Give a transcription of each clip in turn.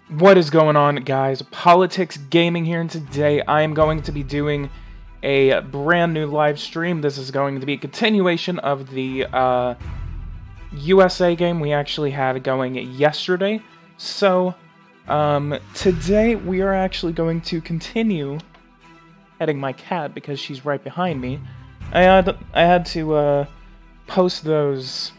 What is going on, guys? Politics Gaming here, and today I am going to be doing a brand new live stream. This is going to be a continuation of the USA game we actually had going yesterday. So, today we are actually going to continue heading my cat because she's right behind me. I had to post those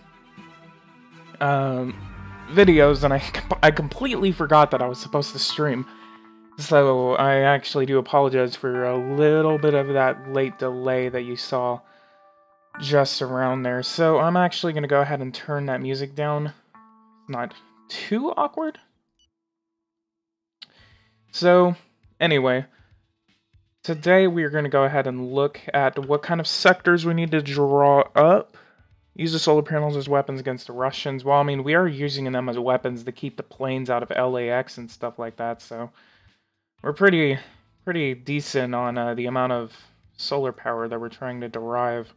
videos, and I completely forgot that I was supposed to stream. So I actually do apologize for a little bit of that late delay that you saw just around there. So I'm actually going to go ahead and turn that music down. Not too awkward. So anyway, today we are going to go ahead and look at what kind of sectors we need to draw up. Use the solar panels as weapons against the Russians. Well, I mean, we are using them as weapons to keep the planes out of LAX and stuff like that, so we're pretty decent on the amount of solar power that we're trying to derive.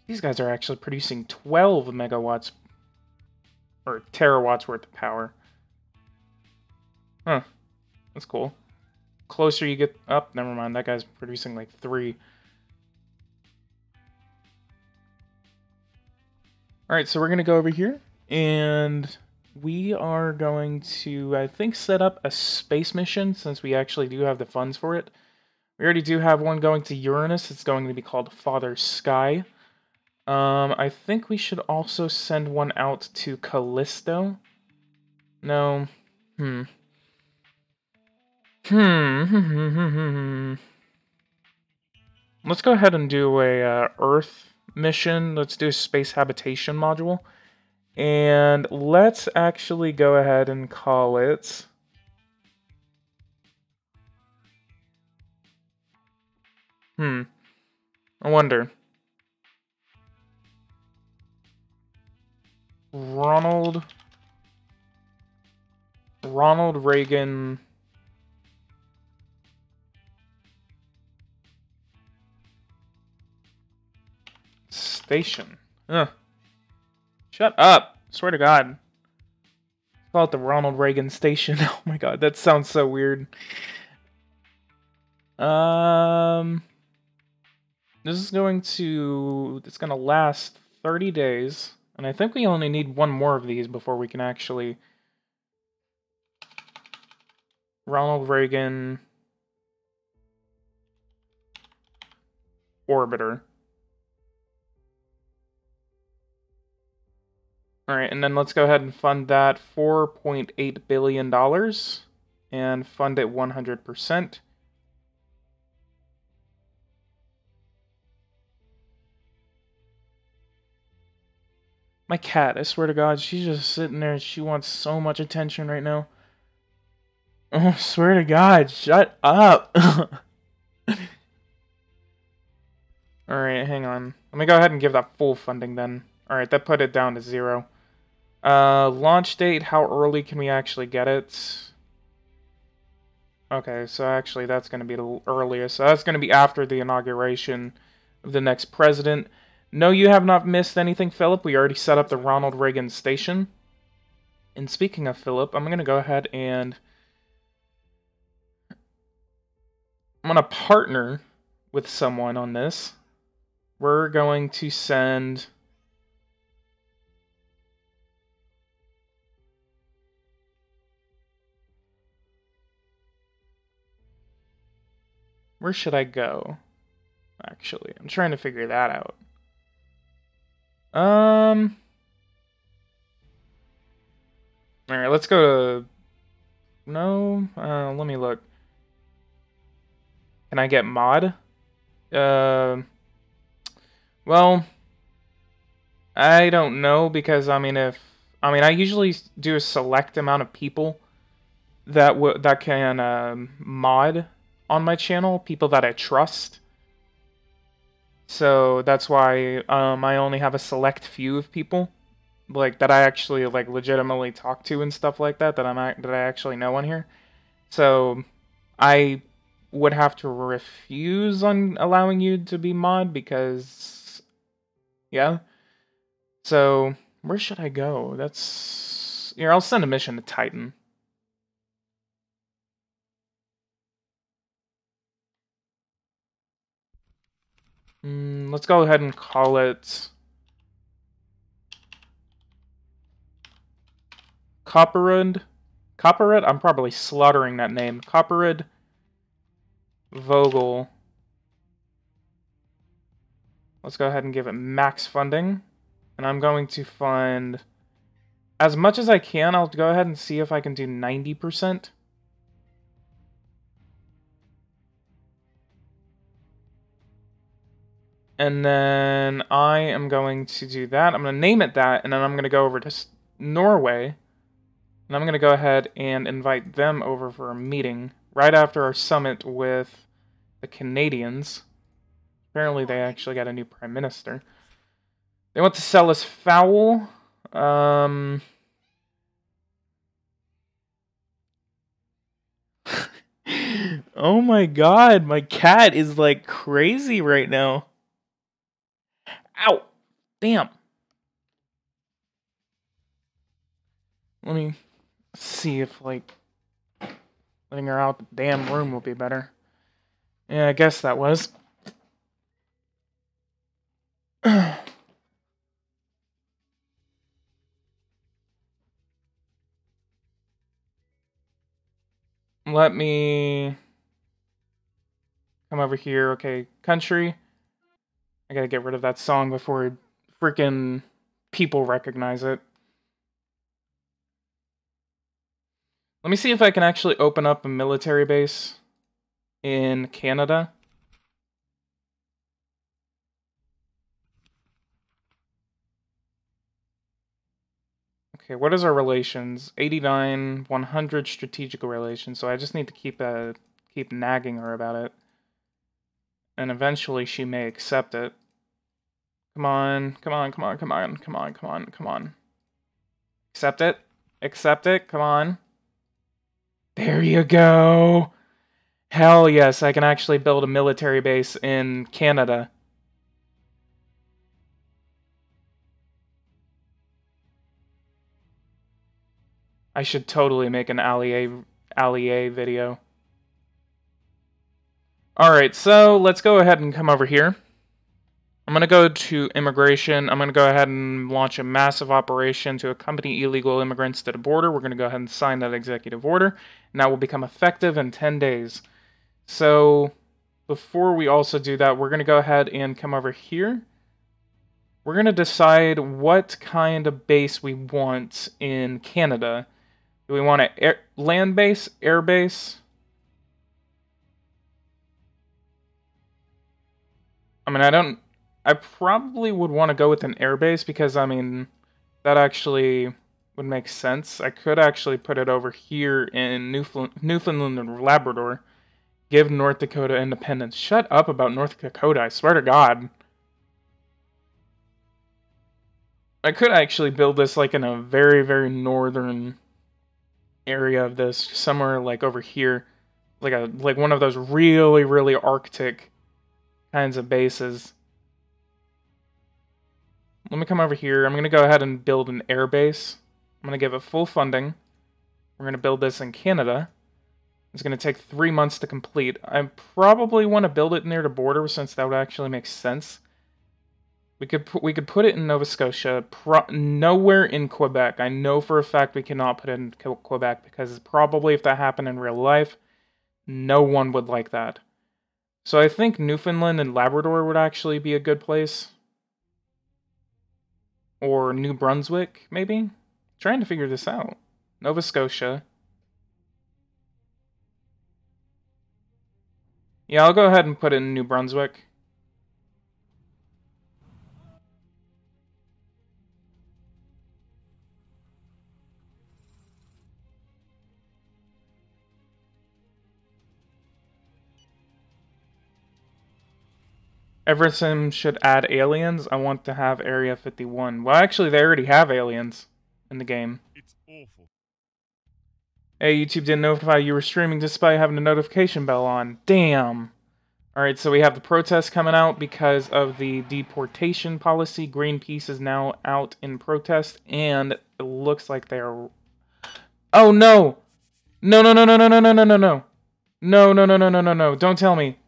These guys are actually producing 12 megawatts, or terawatts worth of power. Huh, that's cool. Closer you get up, never mind, that guy's producing like 3. Alright, so we're going to go over here, and we are going to, I think, set up a space mission, since we actually do have the funds for it. We already do have one going to Uranus. It's going to be called Father Sky. I think we should also send one out to Callisto. No. Let's go ahead and do a Earth mission. Let's do a space habitation module. And let's actually go ahead and call it... I wonder. Ronald Reagan... Station. Ugh. Shut up. Swear to God. Call it the Ronald Reagan Station. Oh my God, that sounds so weird. This is it's gonna last 30 days. And I think we only need one more of these before we can actually... Ronald Reagan... Orbiter. Alright, and then let's go ahead and fund that $4.8 billion. And fund it 100%. My cat, I swear to God, she's just sitting there. She wants so much attention right now. Oh, I swear to God, shut up. Alright, hang on. Let me go ahead and give that full funding then. Alright, that put it down to 0. Launch date, how early can we actually get it? Okay, so actually that's going to be the earliest. So that's going to be after the inauguration of the next president. No, you have not missed anything, Philip. We already set up the Ronald Reagan Station. And speaking of Philip, I'm going to go ahead and... I'm going to partner with someone on this. We're going to send... Where should I go? Actually, I'm trying to figure that out. Alright, let's go to... No, let me look. Can I get mod? Well, I don't know, because, I usually do a select amount of people that can, mod on my channel, people that I trust. So that's why I only have a select few of people like that I actually like legitimately talk to and stuff like that that I actually know on here. So I would have to refuse on allowing you to be mod because yeah. So where should I go? That's here, I'll send a mission to Titan. Let's go ahead and call it Copperwood. Copperwood? I'm probably slaughtering that name. Copperwood Vogel. Let's go ahead and give it max funding. And I'm going to fund as much as I can. I'll go ahead and see if I can do 90%. And then I am going to do that. I'm going to name it that, and then I'm going to go over to Norway. And I'm going to go ahead and invite them over for a meeting right after our summit with the Canadians. Apparently they actually got a new prime minister. They want to sell us fowl. Oh my god, my cat is like crazy right now. Ow! Damn. Let me see if, like, letting her out the damn room will be better. Yeah, I guess that was. Let me come over here. Okay, country. I gotta get rid of that song before freaking people recognize it. Let me see if I can actually open up a military base in Canada. Okay, what is our relations? 89, 100 strategical relations. So I just need to keep nagging her about it. And eventually she may accept it. Come on, come on, come on, come on, come on, come on, come on. Accept it. Accept it, come on. There you go. Hell yes, I can actually build a military base in Canada. I should totally make an allié video. Alright, so let's go ahead and come over here. I'm going to go to immigration. I'm going to go ahead and launch a massive operation to accompany illegal immigrants to the border. We're going to go ahead and sign that executive order, and that will become effective in 10 days. So before we also do that, we're going to go ahead and come over here. We're going to decide what kind of base we want in Canada. Do we want a land base, air base? I mean, I probably would want to go with an air base because, I mean, that actually would make sense. I could actually put it over here in Newfoundland and Labrador. Give North Dakota independence. Shut up about North Dakota, I swear to God. I could actually build this like in a very, very northern area of this, somewhere like over here. Like one of those really, really Arctic kinds of bases. Let me come over here. I'm going to go ahead and build an air base. I'm going to give it full funding. We're going to build this in Canada. It's going to take 3 months to complete. I probably want to build it near the border since that would actually make sense. We could put it in Nova Scotia, nowhere in Quebec. I know for a fact we cannot put it in Quebec because probably if that happened in real life, no one would like that. So I think Newfoundland and Labrador would actually be a good place. Or New Brunswick, maybe? Trying to figure this out. Nova Scotia. Yeah, I'll go ahead and put it in New Brunswick. Everton should add aliens. I want to have Area 51. Well, actually, they already have aliens in the game. It's awful. Hey, YouTube didn't notify you were streaming despite having the notification bell on. Damn. Alright, so we have the protests coming out because of the deportation policy. Greenpeace is now out in protest, and it looks like they are... Oh, no! No, no, no, no, no, no, no, no, no, no. No, no, no, no, no, no, no. Don't tell me.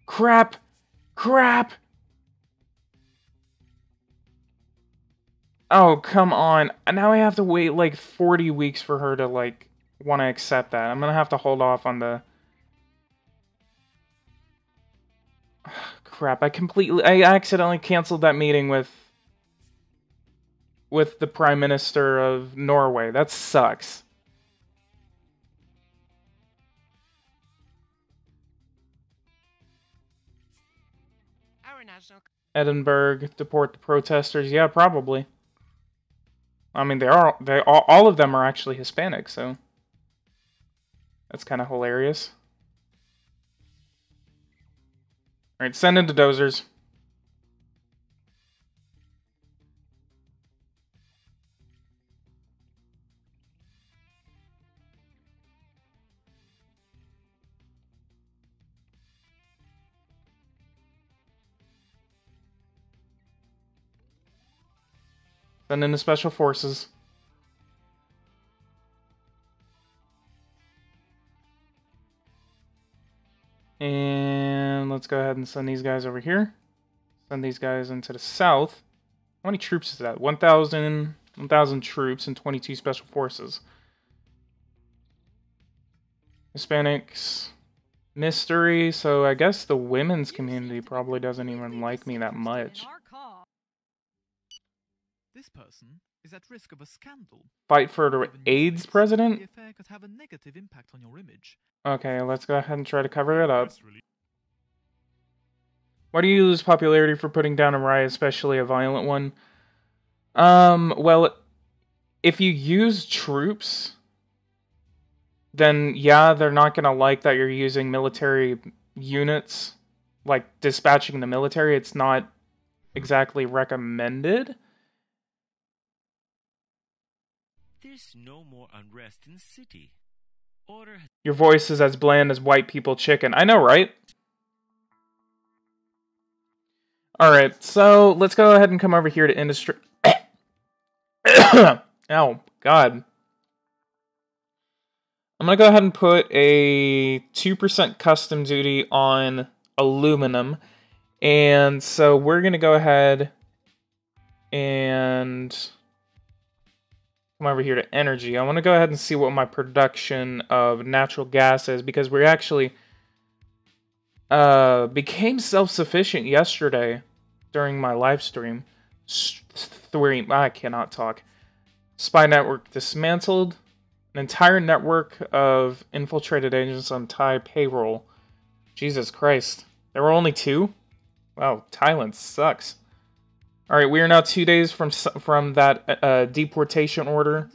Crap! Crap! Oh, come on. Now I have to wait like 40 weeks for her to like want to accept that. I'm gonna have to hold off on the... Crap, I accidentally canceled that meeting with the Prime Minister of Norway. That sucks. Edinburgh, deport the protesters. Yeah, probably. I mean, all of them are actually Hispanic, so that's kind of hilarious. All right, send in the dozers. Send in the special forces. And let's go ahead and send these guys over here. Send these guys into the south. How many troops is that? 1,000 troops and 22 special forces. Hispanics. Mystery. So I guess the women's community probably doesn't even like me that much. This person is at risk of a scandal. Fight for the AIDS president? The affair could have a negative impact on your image. Okay, let's go ahead and try to cover it up. Why do you lose popularity for putting down a riot, especially a violent one? Well, if you use troops, then yeah, they're not gonna like that you're using military units, like dispatching the military. It's not exactly recommended. There's no more unrest in the city. Order. Your voice is as bland as white people chicken. I know, right? Alright, so let's go ahead and come over here to industry. Oh, God. I'm going to go ahead and put a 2% custom duty on aluminum. And so we're going to go ahead and come over here to energy. I want to go ahead and see what my production of natural gas is, because we actually became self-sufficient yesterday during my live stream. I cannot talk. Spy network dismantled. An entire network of infiltrated agents on Thai payroll. Jesus Christ. There were only 2? Wow, Thailand sucks. Alright, we are now 2 days from that deportation order.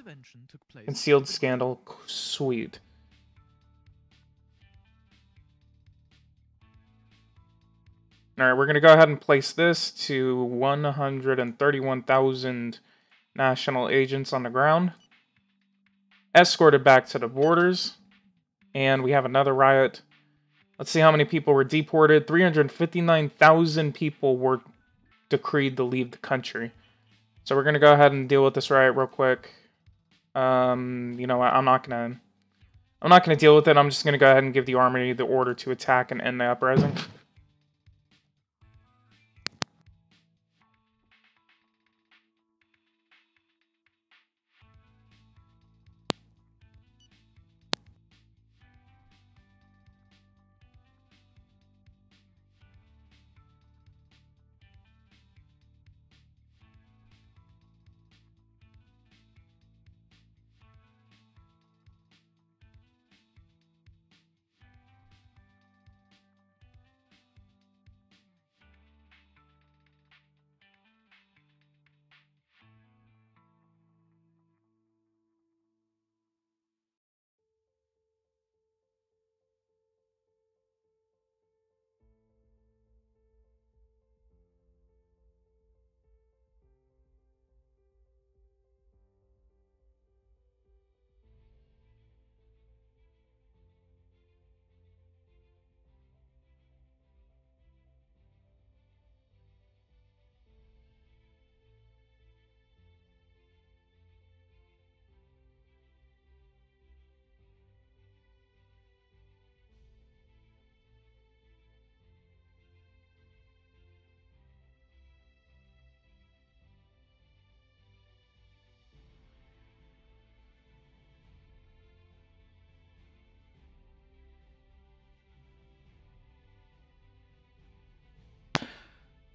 Concealed scandal. Sweet. Alright, we're going to go ahead and place this to 131,000 national agents on the ground. Escorted back to the borders. And we have another riot. Let's see how many people were deported. 359,000 people were decreed to leave the country. So we're going to go ahead and deal with this riot real quick. You know what? I'm not going to deal with it. I'm just going to go ahead and give the army the order to attack and end the uprising.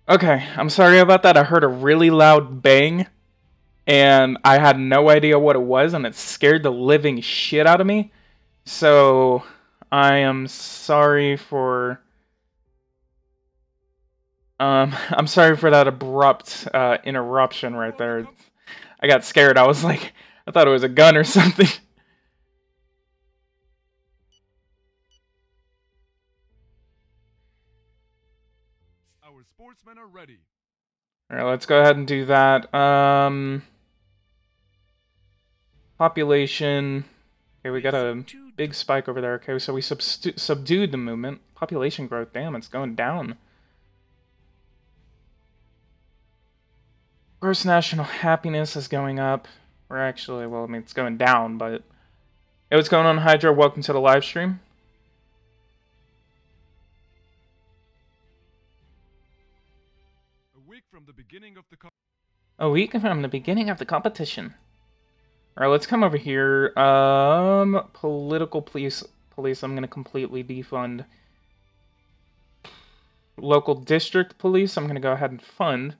Okay, I'm sorry about that. I heard a really loud bang, and I had no idea what it was, and it scared the living shit out of me. So, I am sorry for... I'm sorry for that abrupt interruption right there. I got scared. I was like, I thought it was a gun or something. Our sportsmen are ready. Alright, let's go ahead and do that. Population. Okay, we got a big spike over there. Okay, so we subdued the movement. Population growth, damn, it's going down. Gross national happiness is going up. Or actually, well, I mean, it's going down, but... Hey, what's going on, Hydra? Welcome to the live stream. A week from the beginning of the competition. Alright, let's come over here. Political police. I'm gonna completely defund. Local district police, I'm gonna go ahead and fund.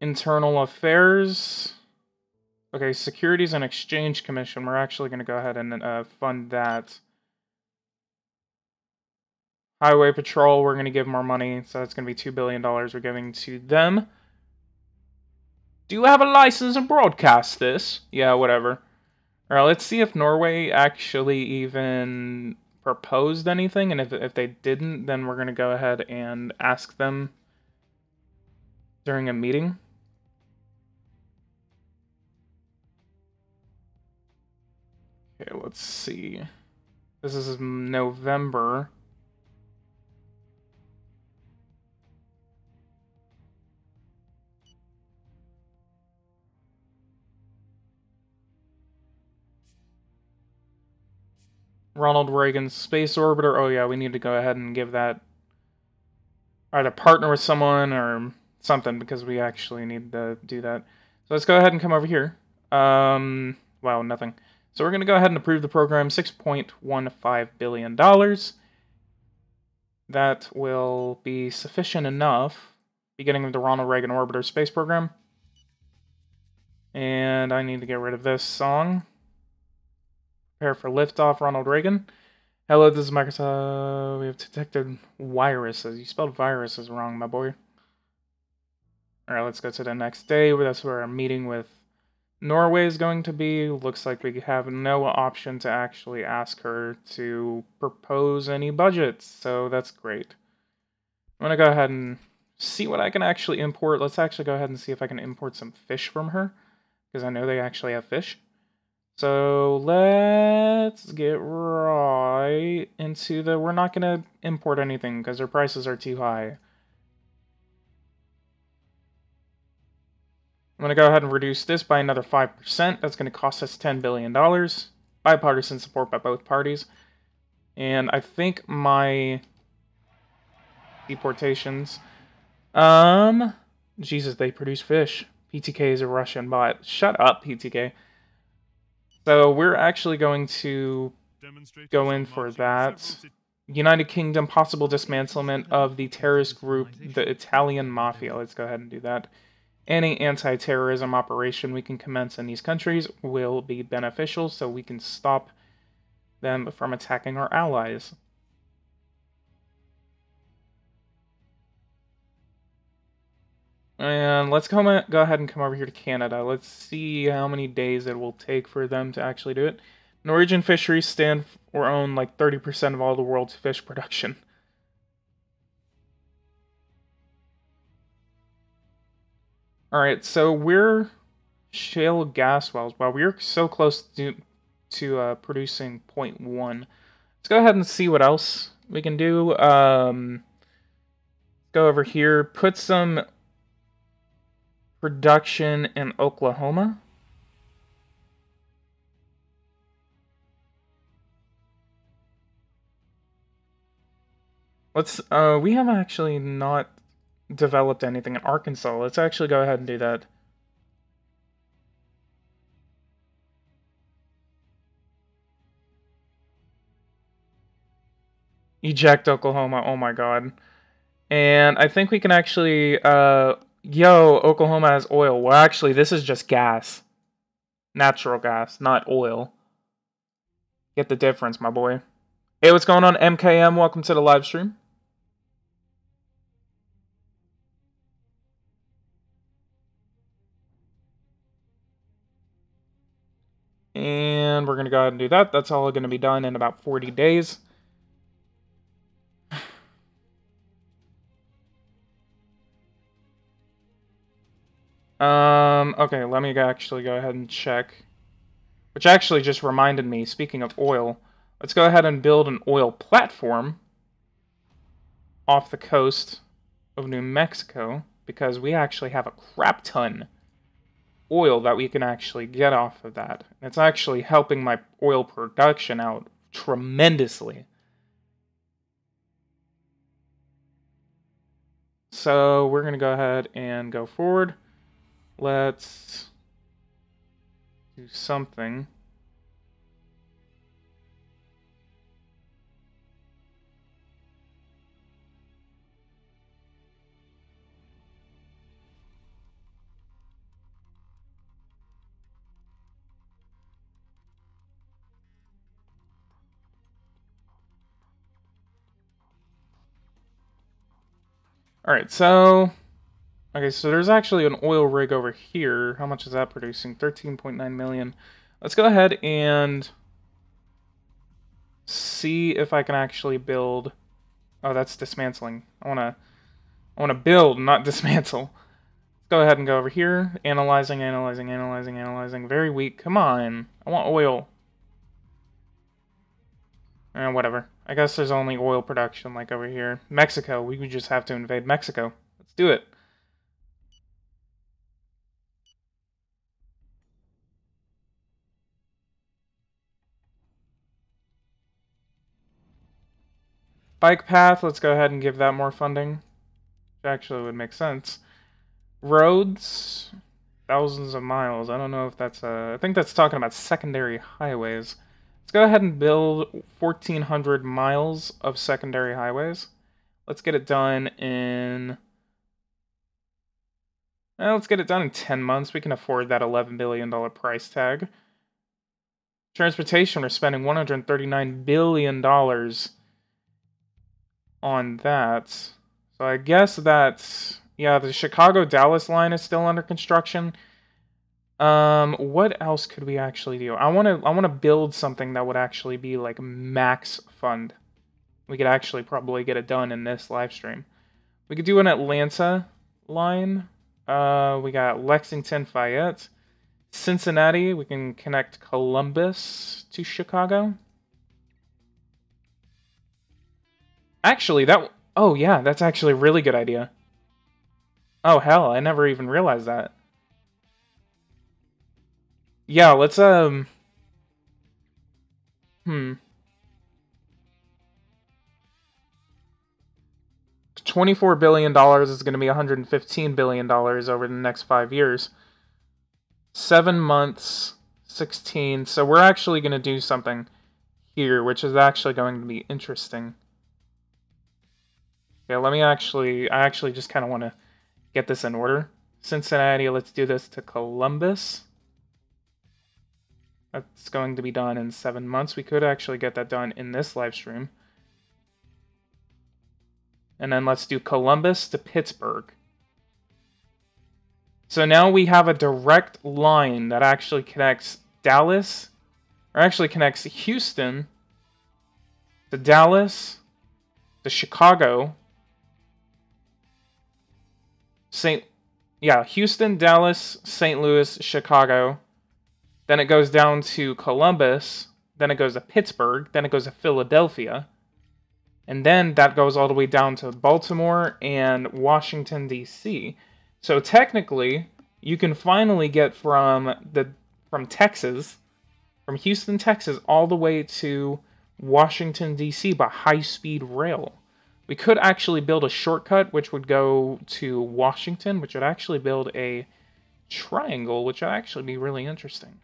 Internal affairs. Okay, Securities and Exchange Commission, we're actually gonna go ahead and fund that. Highway Patrol, we're gonna give more money, so that's gonna be $2 billion we're giving to them. Do you have a license to broadcast this? Yeah, whatever. Alright, let's see if Norway actually even proposed anything, and if they didn't, then we're gonna go ahead and ask them during a meeting. Okay, let's see. This is November. Ronald Reagan Space Orbiter. Oh yeah, we need to go ahead and give that... either partner with someone or something, because we actually need to do that. So let's go ahead and come over here. Wow, nothing. So we're going to go ahead and approve the program, $6.15 billion. That will be sufficient enough, beginning of the Ronald Reagan Orbiter space program. And I need to get rid of this song. Prepare for liftoff, Ronald Reagan. Hello, this is Microsoft. We have detected viruses. You spelled viruses wrong, my boy. Alright, let's go to the next day. That's where our meeting with Norway is going to be. Looks like we have no option to actually ask her to propose any budgets, so that's great. I'm going to go ahead and see what I can actually import. Let's actually go ahead and see if I can import some fish from her, because I know they actually have fish. So let's get right into the... We're not going to import anything because their prices are too high. I'm going to go ahead and reduce this by another 5%. That's going to cost us $10 billion. Bipartisan support by both parties. And I think my deportations... Jesus, they produce fish. PTK is a Russian bot. Shut up, PTK. So we're actually going to go in for that. United Kingdom, possible dismantlement of the terrorist group, the Italian Mafia. Let's go ahead and do that. Any anti-terrorism operation we can commence in these countries will be beneficial, so we can stop them from attacking our allies. And let's go ahead and come over here to Canada. Let's see how many days it will take for them to actually do it. Norwegian fisheries stand or own like 30% of all the world's fish production. Alright, so we're shale gas wells. Well, we're so close to producing 0.1. Let's go ahead and see what else we can do. Go over here, put some production in Oklahoma. Let's, we have actually not developed anything in Arkansas. Let's actually go ahead and do that. Eject Oklahoma. Oh my god. And I think we can actually, yo, Oklahoma has oil. Well, actually, this is just gas. Natural gas, not oil. Get the difference, my boy. Hey, what's going on, MKM? Welcome to the live stream. And we're going to go ahead and do that. That's all going to be done in about 40 days. Okay, let me actually go ahead and check. Which actually just reminded me, speaking of oil, let's go ahead and build an oil platform off the coast of New Mexico, because we actually have a crap ton oil that we can actually get off of that. It's actually helping my oil production out tremendously. So we're going to go ahead and go forward. Let's do something. Alright, so... Okay, so there's actually an oil rig over here. How much is that producing? 13.9 million. Let's go ahead and see if I can actually build... Oh, that's dismantling. I wanna build, not dismantle. Let's go ahead and go over here. Analyzing. Very weak. Come on. I want oil. Whatever. I guess there's only oil production, like over here. Mexico. We would just have to invade Mexico. Let's do it. Bike path. Let's go ahead and give that more funding. Which actually would make sense. Roads. Thousands of miles. I don't know if that's I think that's talking about secondary highways. Let's go ahead and build 1,400 miles of secondary highways. Let's get it done in... let's get it done in 10 months. We can afford that $11 billion price tag. Transportation, we're spending $139 billion on that. So I guess that's... Yeah, the Chicago-Dallas line is still under construction. What else could we actually do? I wanna build something that would actually be like max fund. We could actually probably get it done in this live stream. We could do an Atlanta line. We got Lexington, Fayette, Cincinnati. We can connect Columbus to Chicago. Actually, oh yeah, that's actually a really good idea. Oh hell, I never even realized that. Yeah, let's $24 billion is going to be $115 billion over the next 5 years. 7 months, 16. So we're actually going to do something here, which is actually going to be interesting. Yeah, I actually just kind of want to get this in order. Cincinnati, let's do this to Columbus. That's going to be done in 7 months. We could actually get that done in this live stream. And then let's do Columbus to Pittsburgh. So now we have a direct line that actually connects Dallas, or actually connects Houston to Dallas, to Chicago, Houston, Dallas, St. Louis, Chicago. Then it goes down to Columbus. Then it goes to Pittsburgh. Then it goes to Philadelphia. And then that goes all the way down to Baltimore and Washington, D.C. So technically, you can finally get from Texas, from Houston, Texas, all the way to Washington, D.C. by high-speed rail. We could actually build a shortcut, which would go to Washington, which would actually build a triangle, which would actually be really interesting.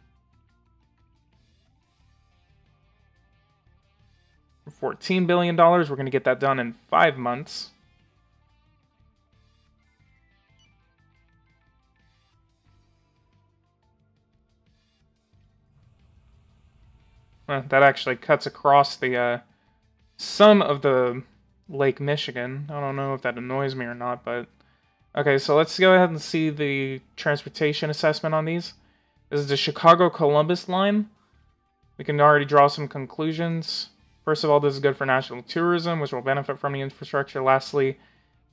$14 billion. We're going to get that done in 5 months. That actually cuts across the some of the Lake Michigan. I don't know if that annoys me or not, but okay, so let's go ahead and see the transportation assessment on these. This is the Chicago-Columbus line. We can already draw some conclusions. First of all, this is good for national tourism, which will benefit from the infrastructure. Lastly,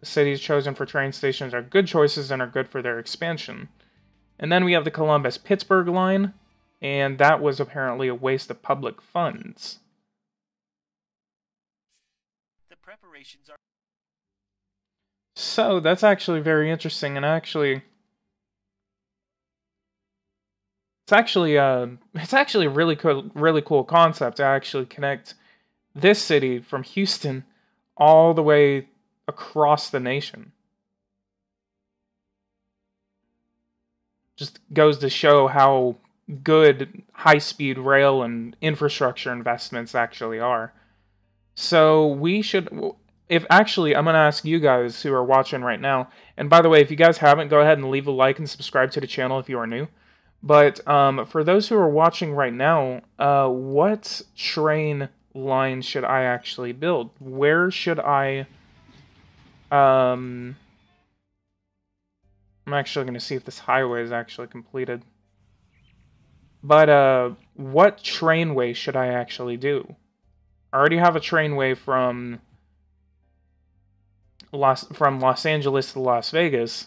the cities chosen for train stations are good choices and are good for their expansion. And then we have the Columbus-Pittsburgh line, and that was apparently a waste of public funds. The preparations are... So, that's actually very interesting, and actually... It's actually a really cool concept to actually connect this city from Houston all the way across the nation. Just goes to show how good high-speed rail and infrastructure investments actually are. So we should, I'm going to ask you guys who are watching right now, and by the way, if you guys haven't, go ahead and leave a like and subscribe to the channel if you are new. But for those who are watching right now, what train line should I actually build? Where should I... I'm actually going to see if this highway is actually completed. But what trainway should I actually do? I already have a trainway from Los Angeles to Las Vegas.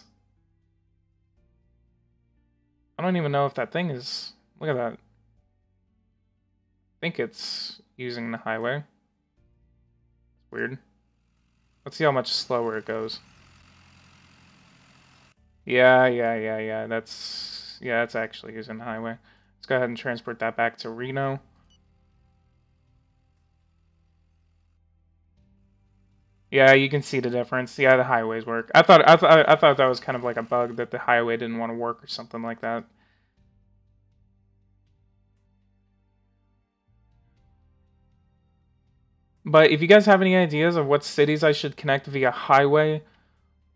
I don't even know if that thing is... Look at that. I think it's using the highway. It's weird. Let's see how much slower it goes. Yeah. That's actually using the highway. Let's go ahead and transport that back to Reno. Yeah, you can see the difference. Yeah, the highways work. I thought that was kind of like a bug that the highway didn't want to work or something like that. But if you guys have any ideas of what cities I should connect via highway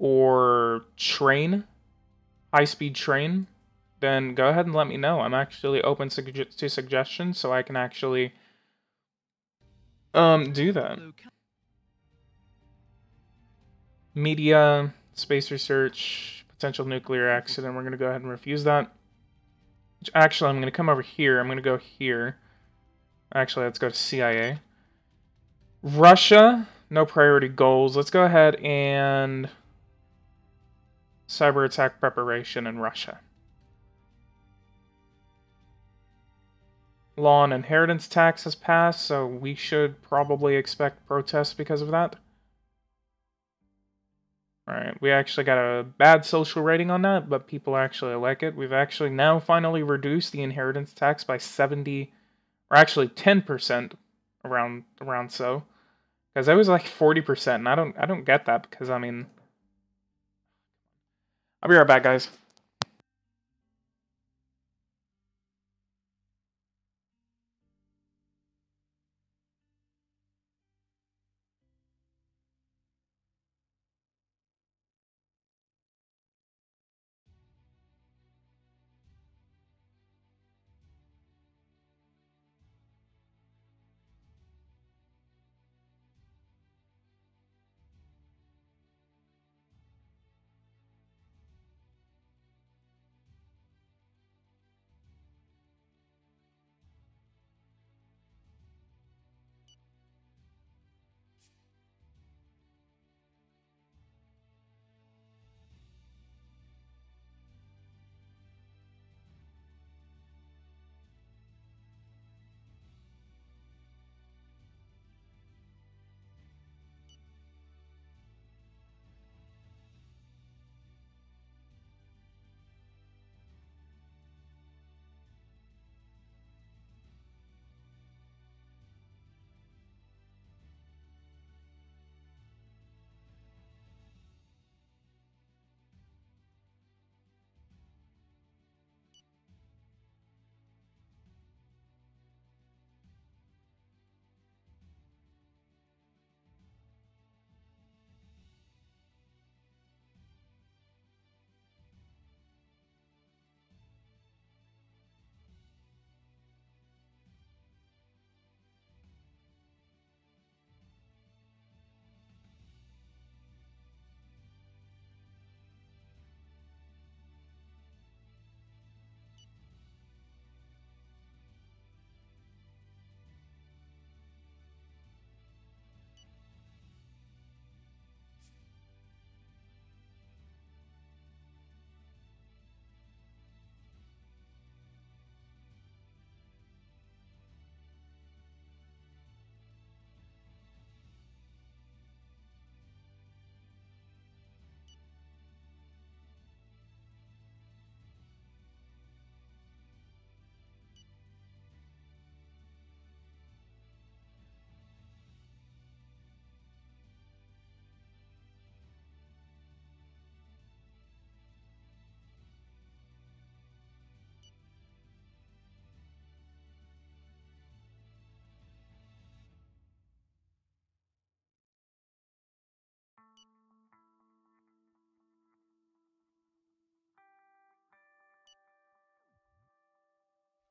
or train, high-speed train, then go ahead and let me know. I'm actually open to suggestions, so I can actually do that. Media, space research, potential nuclear accident. We're going to go ahead and refuse that. Actually, I'm going to come over here. I'm going to go here. Actually, let's go to CIA. Russia, no priority goals. Let's go ahead and cyber attack preparation in Russia. Law on inheritance tax has passed, so we should probably expect protests because of that. Alright, we actually got a bad social rating on that, but people actually like it. We've actually now finally reduced the inheritance tax by 70, or actually 10% around so. Because it was like 40%, and I don't get that, because I mean... I'll be right back, guys.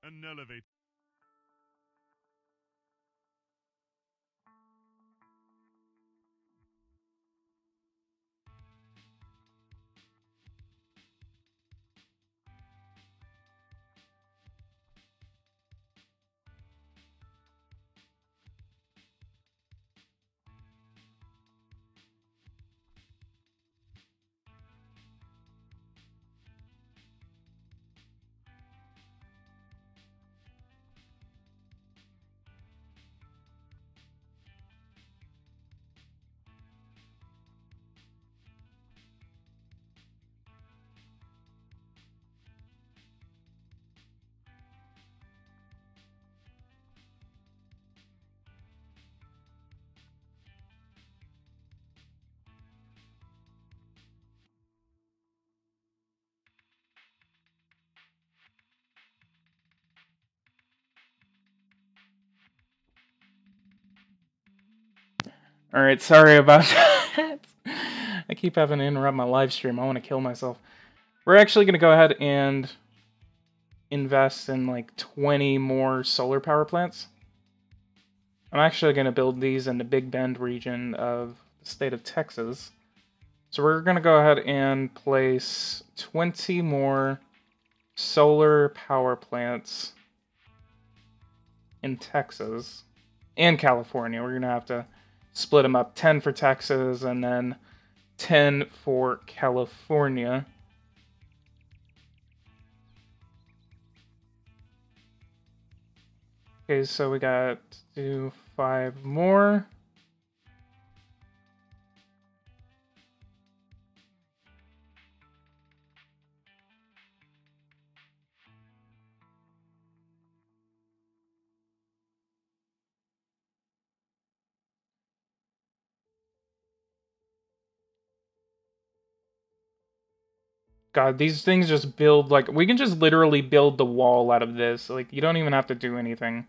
An elevator. Alright, sorry about that. I keep having to interrupt my live stream. I want to kill myself. We're actually going to go ahead and invest in like 20 more solar power plants. I'm actually going to build these in the Big Bend region of the state of Texas. So we're going to go ahead and place 20 more solar power plants in Texas and California. We're going to have to split them up, 10 for Texas and then 10 for California. Okay, so we got to do 5 more. God, these things just build, like, we can just literally build the wall out of this. Like, you don't even have to do anything.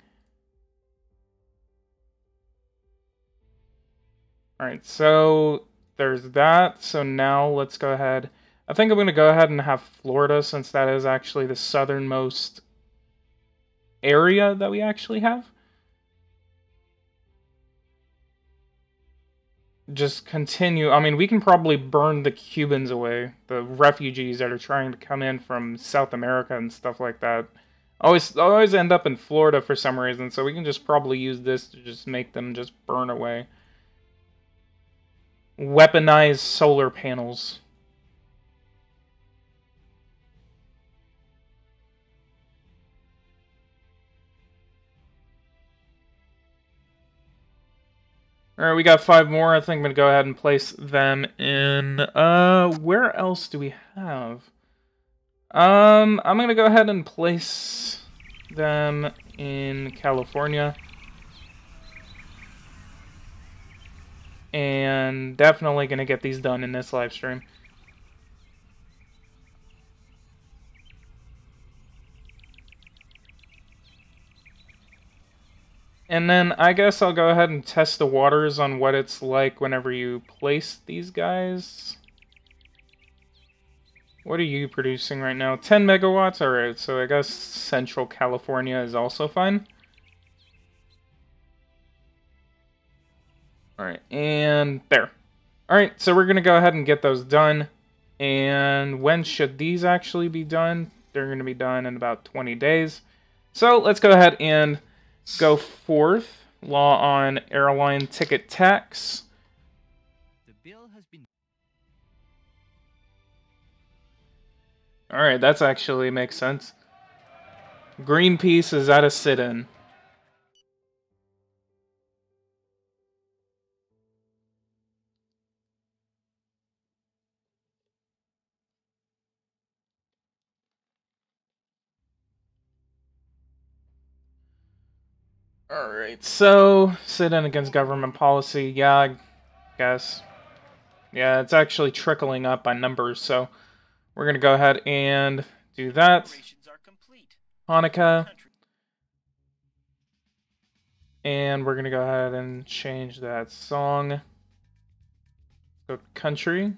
Alright, so there's that. So now let's go ahead. I think I'm going to go ahead and have Florida, since that is actually the southernmost area that we actually have. Just continue. I mean, we can probably burn the Cubans away, the refugees that are trying to come in from South America and stuff like that. Always end up in Florida for some reason, so we can just probably use this to just make them just burn away. Weaponized solar panels. Alright, we got 5 more. I think I'm going to go ahead and place them in... where else do we have? I'm going to go ahead and place them in California. And definitely going to get these done in this live stream. And then I guess I'll go ahead and test the waters on what it's like whenever you place these guys. What are you producing right now? 10 megawatts? Alright, so I guess Central California is also fine. Alright, and there. Alright, so we're going to go ahead and get those done. And when should these actually be done? They're going to be done in about 20 days. So let's go ahead and go forth. Law on airline ticket tax. The bill has been... Alright, that's actually makes sense. Greenpeace is at a sit-in. Alright, so, sit-in against government policy, yeah, I guess. Yeah, it's actually trickling up by numbers, so we're gonna go ahead and do that. Hanukkah. And we're gonna go ahead and change that song. Go country.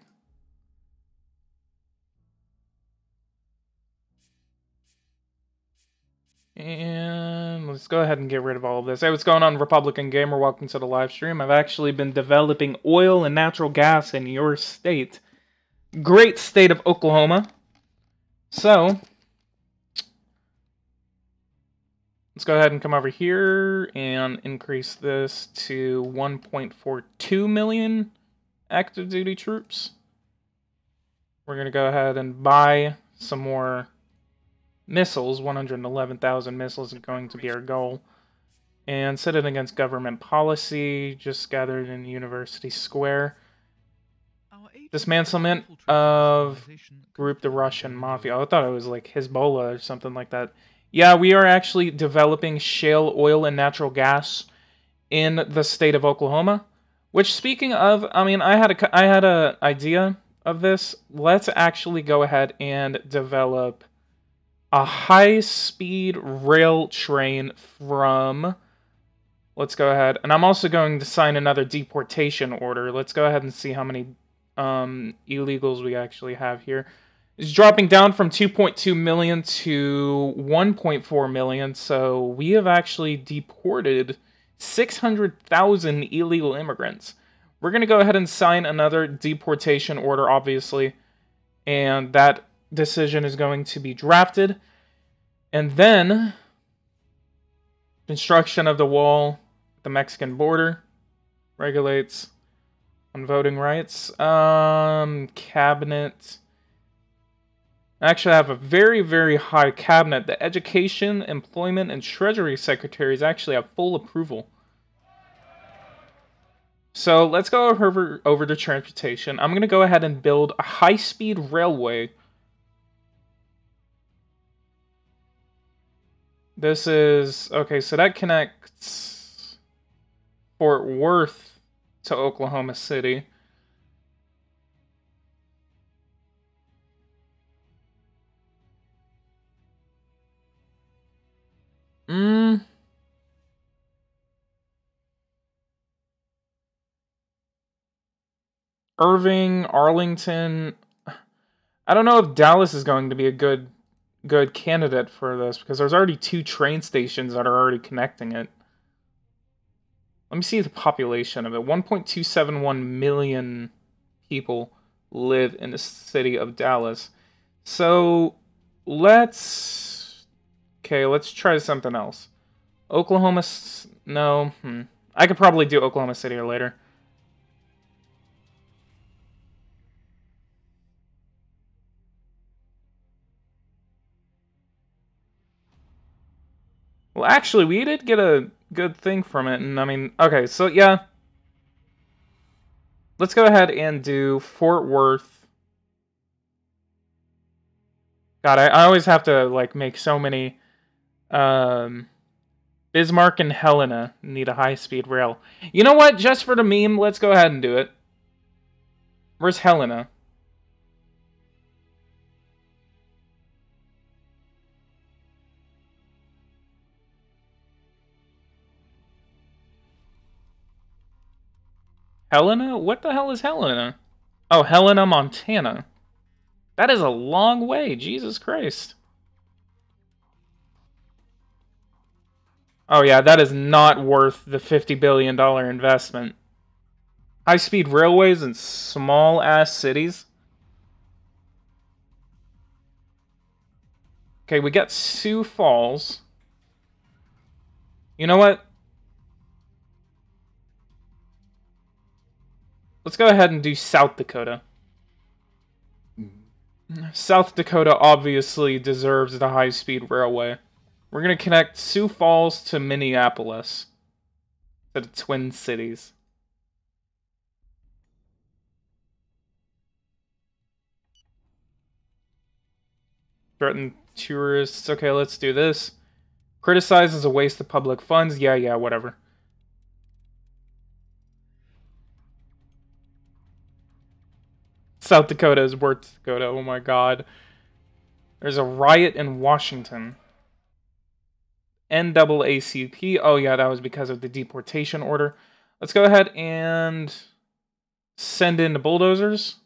And let's go ahead and get rid of all of this. Hey, what's going on, Republican Gamer? Welcome to the live stream. I've actually been developing oil and natural gas in your state. Great state of Oklahoma. So, let's go ahead and come over here and increase this to 1.42 million active duty troops. We're going to go ahead and buy some more missiles. 111,000 missiles is going to be our goal. And set it against government policy, just gathered in University Square. Dismantlement of group the Russian Mafia. I thought it was like Hezbollah or something like that. Yeah, we are actually developing shale oil and natural gas in the state of Oklahoma. Which, speaking of, I mean, I had a idea of this. Let's actually go ahead and develop a high-speed rail train from... Let's go ahead. And I'm also going to sign another deportation order. Let's go ahead and see how many illegals we actually have here. It's dropping down from 2.2 million to 1.4 million. So we have actually deported 600,000 illegal immigrants. We're going to go ahead and sign another deportation order, obviously. And that decision is going to be drafted. And then construction of the wall at the Mexican border regulates on voting rights. Cabinet. Actually, I have a very, very high cabinet. The Education, Employment, and Treasury Secretaries actually have full approval. So let's go over to transportation. I'm going to go ahead and build a high-speed railway. This is... Okay, so that connects Fort Worth to Oklahoma City. Irving, Arlington. I don't know if Dallas is going to be a good candidate for this, because there's already 2 train stations that are already connecting it. Let me see the population of it. 1.271 million people live in the city of Dallas. So, let's try something else. Oklahoma... No. I could probably do Oklahoma City later. Well, actually, we did get a good thing from it, and I mean, okay, so yeah. Let's go ahead and do Fort Worth. God, I always have to, like, make so many, Bismarck and Helena need a high-speed rail. You know what? Just for the meme, let's go ahead and do it. Where's Helena? Helena? What the hell is Helena? Oh, Helena, Montana. That is a long way. Jesus Christ. Oh yeah, that is not worth the $50 billion investment. High-speed railways in small-ass cities. Okay, we got Sioux Falls. You know what? Let's go ahead and do South Dakota. South Dakota obviously deserves the high-speed railway. We're going to connect Sioux Falls to Minneapolis. To the Twin Cities. Threaten tourists. Okay, let's do this. Criticize as a waste of public funds. Yeah, whatever. South Dakota is worth Dakota. Oh my god. There's a riot in Washington. NAACP. Oh yeah, that was because of the deportation order. Let's go ahead and send in the bulldozers.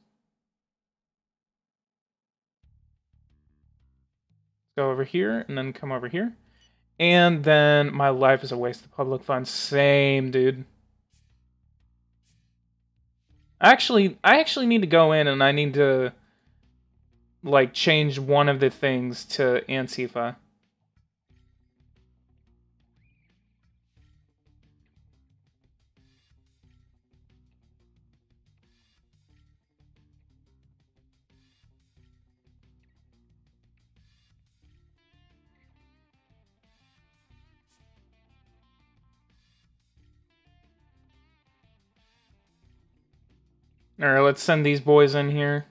Go over here and then come over here. And then my life is a waste of public funds. Same, dude. I actually need to go in and I need to like change one of the things to Antifa. Alright, let's send these boys in here.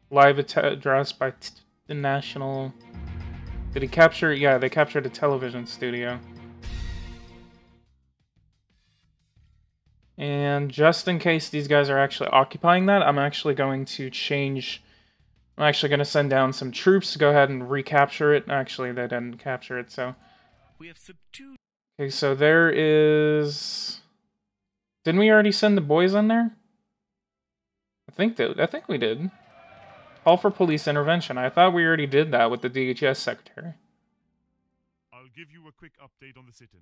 Live address by the National... Did he capture... Yeah, they captured a television studio. And just in case these guys are actually occupying that, I'm actually going to change... I'm actually going to send down some troops to go ahead and recapture it. Actually, they didn't capture it, so... We have subdued. Okay, so there is... Didn't we already send the boys in there? I think we did. Call for police intervention. I thought we already did that with the DHS secretary. I'll give you a quick update on the sit-in.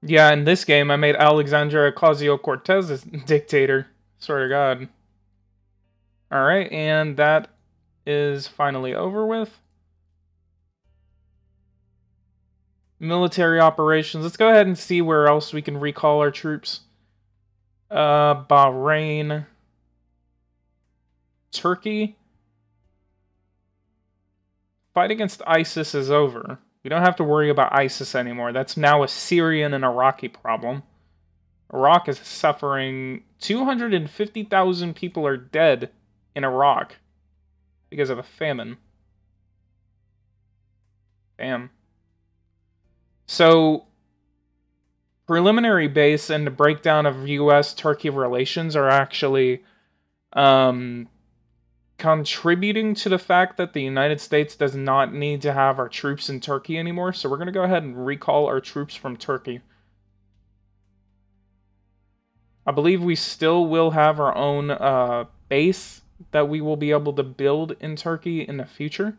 Yeah, in this game, I made Alexandria Ocasio-Cortez a dictator. Swear to God. Alright, and that is finally over with. Military operations. Let's go ahead and see where else we can recall our troops. Bahrain. Turkey. Fight against ISIS is over. We don't have to worry about ISIS anymore. That's now a Syrian and Iraqi problem. Iraq is suffering. 250,000 people are dead in Iraq because of a famine. Damn. So, preliminary base and the breakdown of U.S.-Turkey relations are actually contributing to the fact that the United States does not need to have our troops in Turkey anymore. So we're going to go ahead and recall our troops from Turkey. I believe we still will have our own base that we will be able to build in Turkey in the future.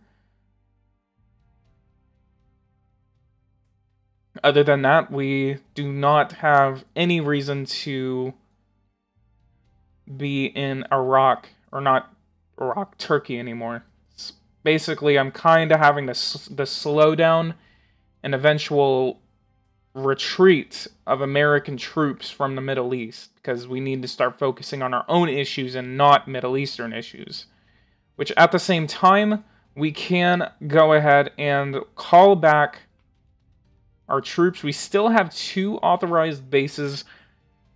Other than that, we do not have any reason to be in Iraq, or not Iraq, Turkey anymore. Basically, I'm kind of having the slowdown and eventual retreat of American troops from the Middle East, because we need to start focusing on our own issues and not Middle Eastern issues. Which, at the same time, we can go ahead and call back our troops. We still have 2 authorized bases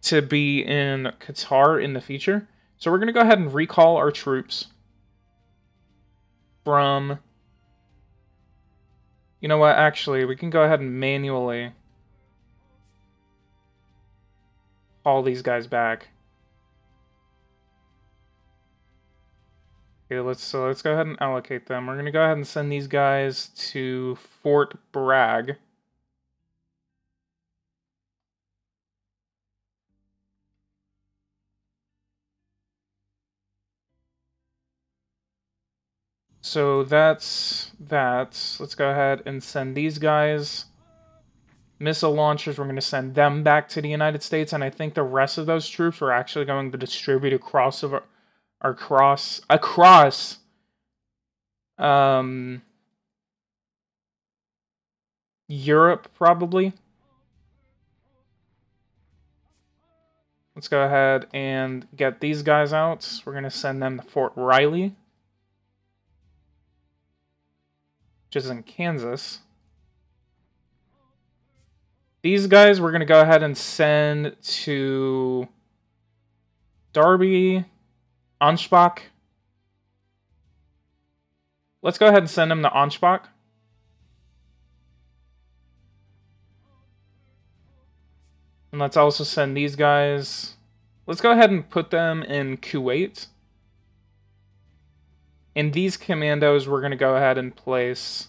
to be in Qatar in the future. So we're going to go ahead and recall our troops from... You know what, actually, we can go ahead and manually haul these guys back. Okay, let's go ahead and allocate them. We're going to go ahead and send these guys to Fort Bragg. So that's that. Let's go ahead and send these guys. Missile launchers, we're going to send them back to the United States, and I think the rest of those troops we're actually going to distribute across Europe, probably. Let's go ahead and get these guys out. We're going to send them to Fort Riley, which is in Kansas. These guys we're going to go ahead and send to Darby, Ansbach. Let's go ahead and send them to Ansbach. And let's also send these guys... Let's go ahead and put them in Kuwait. And these commandos we're going to go ahead and place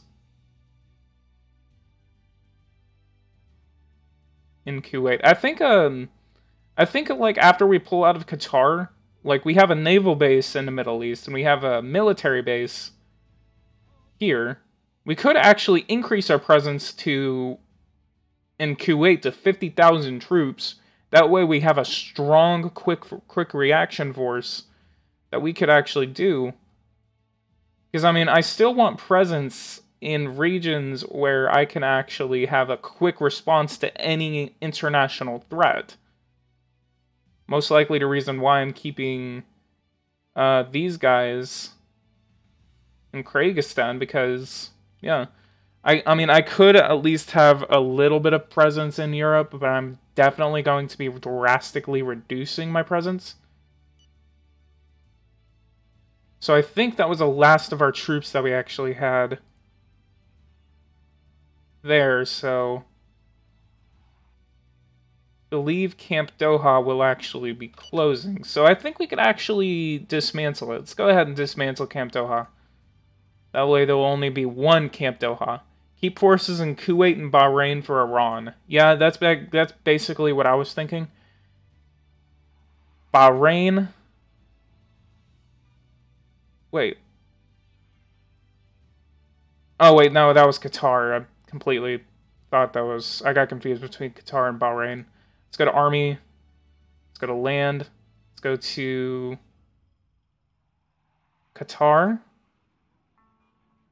in Kuwait. I think like after we pull out of Qatar, Like, we have a naval base in the Middle East, and we have a military base here. We could actually increase our presence in Kuwait to 50,000 troops. That way we have a strong, quick reaction force that we could actually do. Because, I mean, I still want presence in regions where I can actually have a quick response to any international threat. Most likely the reason why I'm keeping these guys in Kyrgyzstan, because, yeah. I mean, I could at least have a little bit of presence in Europe, but I'm definitely going to be drastically reducing my presence. So I think that was the last of our troops that we actually had there, so I believe Camp Doha will actually be closing. So I think we could actually dismantle it. Let's go ahead and dismantle Camp Doha. That way there will only be one Camp Doha. Keep forces in Kuwait and Bahrain for Iran. Yeah, that's basically what I was thinking. Bahrain. Wait. Oh, wait, no, that was Qatar. I completely thought that was... I got confused between Qatar and Bahrain. Let's go to Army. Let's go to Land. Let's go to Qatar.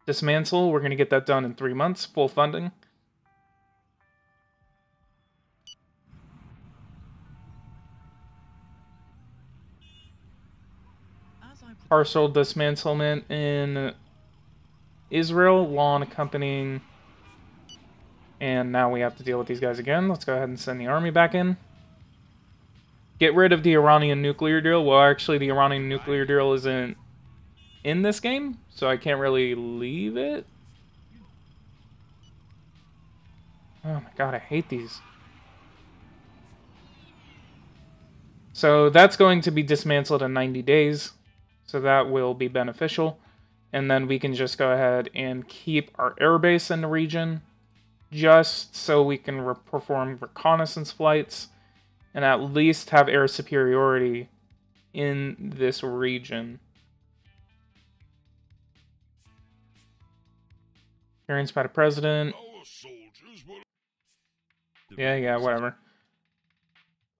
Dismantle. We're going to get that done in 3 months. Full funding. Partial dismantlement in Israel. Law accompanying. And now we have to deal with these guys again. Let's go ahead and send the army back in. Get rid of the Iranian nuclear deal. Well, actually, the Iranian nuclear deal isn't in this game, so I can't really leave it. Oh my god, I hate these. So that's going to be dismantled in 90 days. So that will be beneficial. And then we can just go ahead and keep our airbase in the region, just so we can perform reconnaissance flights and at least have air superiority in this region. Appearance by the president. Yeah, whatever.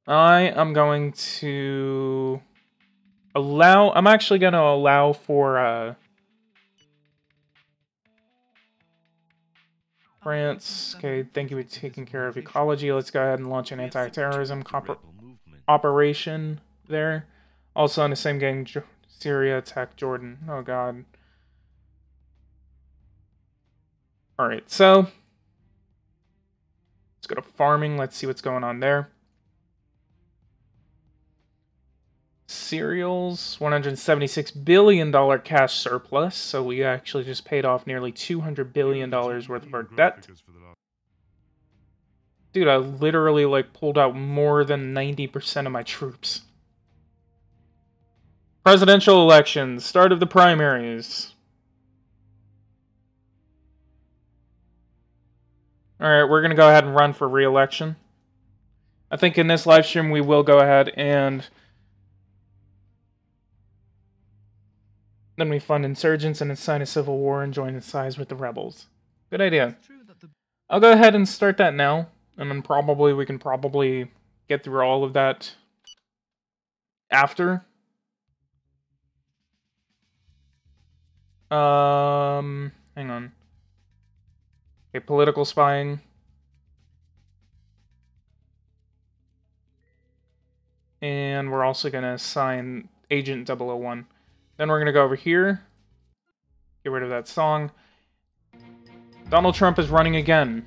I am going to allow... I'm actually going to allow for... France. Okay, thank you for taking care of ecology. Let's go ahead and launch an anti-terrorism operation there. Also in the same game, Syria attacked Jordan. Oh god. Alright, so let's go to farming. Let's see what's going on there. Cereals, $176 billion cash surplus, so we actually just paid off nearly $200 billion worth of our debt. Dude, I literally, like, pulled out more than 90% of my troops. Presidential elections, start of the primaries. Alright, we're gonna go ahead and run for re-election. I think in this live stream we will go ahead and... then we fund insurgents and incite a civil war and join the sides with the rebels. Good idea. I'll go ahead and start that now, and then we can probably get through all of that after. Hang on. Okay, political spying. And we're also going to assign Agent 001. Then we're going to go over here. Get rid of that song. Donald Trump is running again.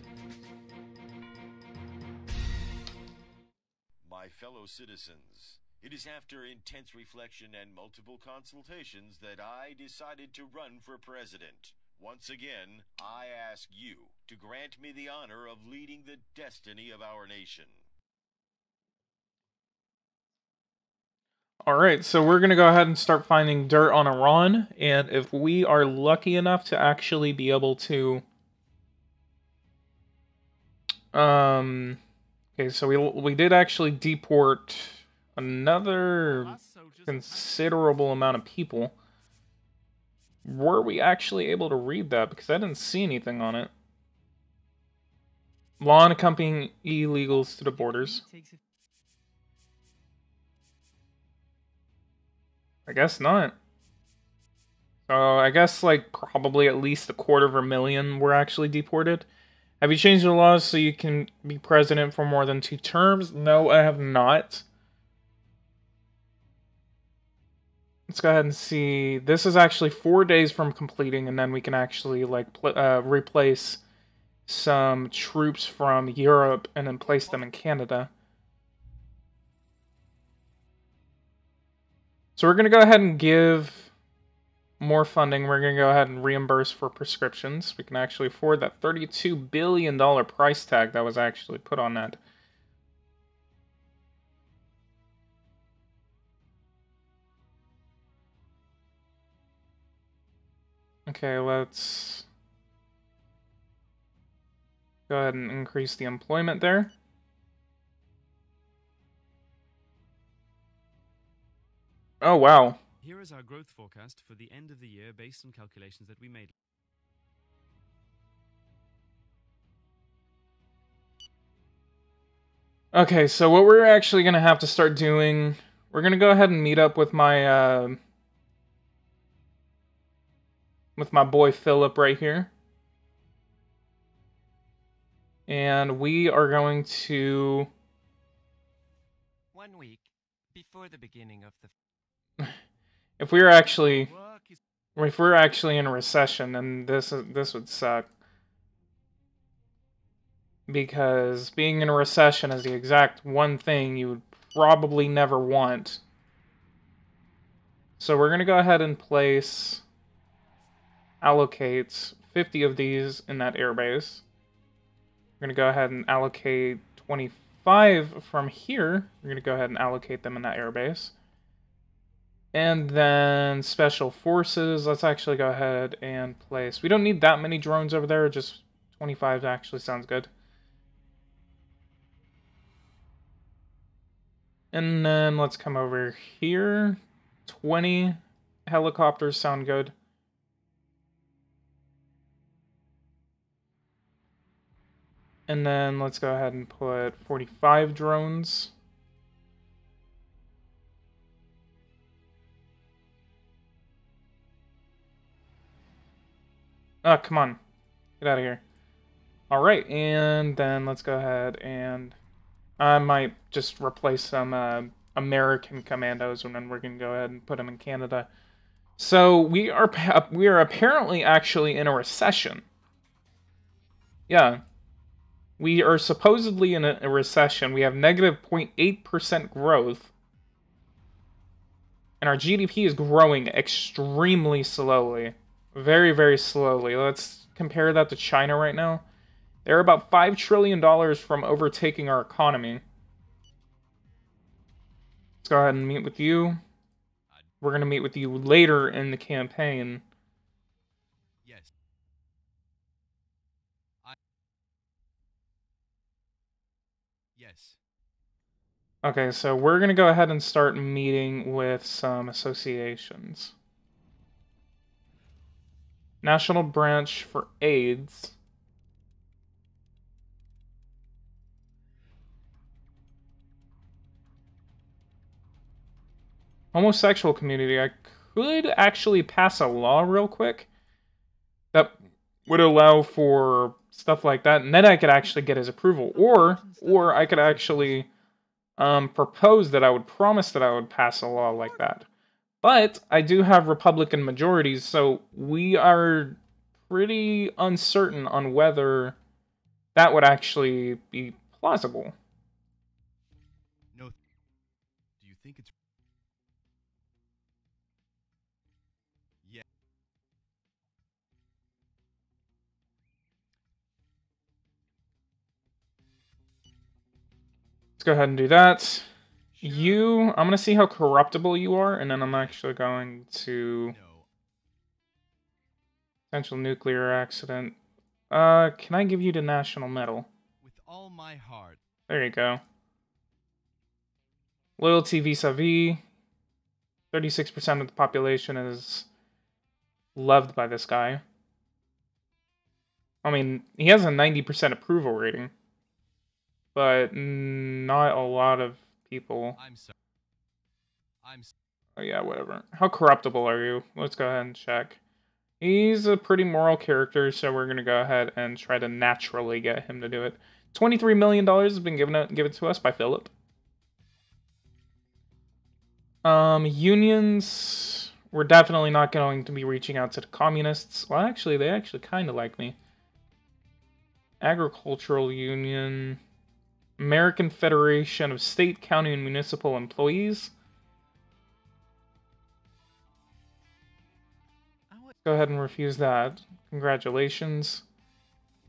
My fellow citizens, it is after intense reflection and multiple consultations that I decided to run for president. Once again, I ask you to grant me the honor of leading the destiny of our nation. Alright, so we're going to go ahead and start finding dirt on Iran, and if we are lucky enough to actually be able to... okay, so we did actually deport another considerable amount of people. Were we actually able to read that? Because I didn't see anything on it. Law and accompanying illegals to the borders. I guess not. So I guess like probably at least 250,000 were actually deported. Have you changed the laws so you can be president for more than 2 terms? No, I have not. Let's go ahead and see. This is actually 4 days from completing, and then we can actually like replace some troops from Europe and then place them in Canada. So we're going to go ahead and give more funding. We're going to go ahead and reimburse for prescriptions. We can actually afford that $32 billion price tag that was actually put on that. Okay, let's go ahead and increase the employment there. Oh, wow. Here is our growth forecast for the end of the year based on calculations that we made. Okay, so what we're actually going to have to start doing, we're going to go ahead and meet up with my boy Philip right here. And we are going to... 1 week before the beginning of the... If we're actually in a recession, then this would suck. Because being in a recession is the exact one thing you would probably never want. So we're going to go ahead and allocate 50 of these in that airbase. We're going to go ahead and allocate 25 from here. We're going to go ahead and allocate them in that airbase. And then Special Forces, let's actually go ahead and place... We don't need that many drones over there, just 25 actually sounds good. And then let's come over here. 20 helicopters sound good. And then let's go ahead and put 45 drones. Oh, come on. Get out of here. Alright, and then let's go ahead and... I might just replace some American commandos, and then we're going to go ahead and put them in Canada. So we are apparently actually in a recession. Yeah. We are supposedly in a recession. We have negative 0.8% growth. And our GDP is growing extremely slowly. Very, very slowly. Let's compare that to China right now. They're about $5 trillion from overtaking our economy. Let's go ahead and meet with you. We're going to meet with you later in the campaign. Yes. Yes. Okay, so we're going to go ahead and start meeting with some associations. National Branch for AIDS. Homosexual community. I could actually pass a law real quick that would allow for stuff like that, and then I could actually get his approval. Or I could actually propose that I would promise that I would pass a law like that. But I do have Republican majorities, so we are pretty uncertain on whether that would actually be plausible. No. Do you think it's... Yeah. Let's go ahead and do that. You, I'm going to see how corruptible you are, and then I'm actually going to... Potential nuclear accident. Can I give you the national medal? With all my heart. There you go. Loyalty vis-a-vis. 36% of the population is loved by this guy. I mean, he has a 90% approval rating, but not a lot of people. I'm sorry. Oh yeah, whatever. How corruptible are you? Let's go ahead and check. He's a pretty moral character, so we're gonna go ahead and try to naturally get him to do it. $23 million has been given to us by Philip. Unions, we're definitely not going to be reaching out to the communists. Well, actually, they actually kind of like me. Agricultural Union, American Federation of State, County, and Municipal Employees. Go ahead and refuse that. Congratulations.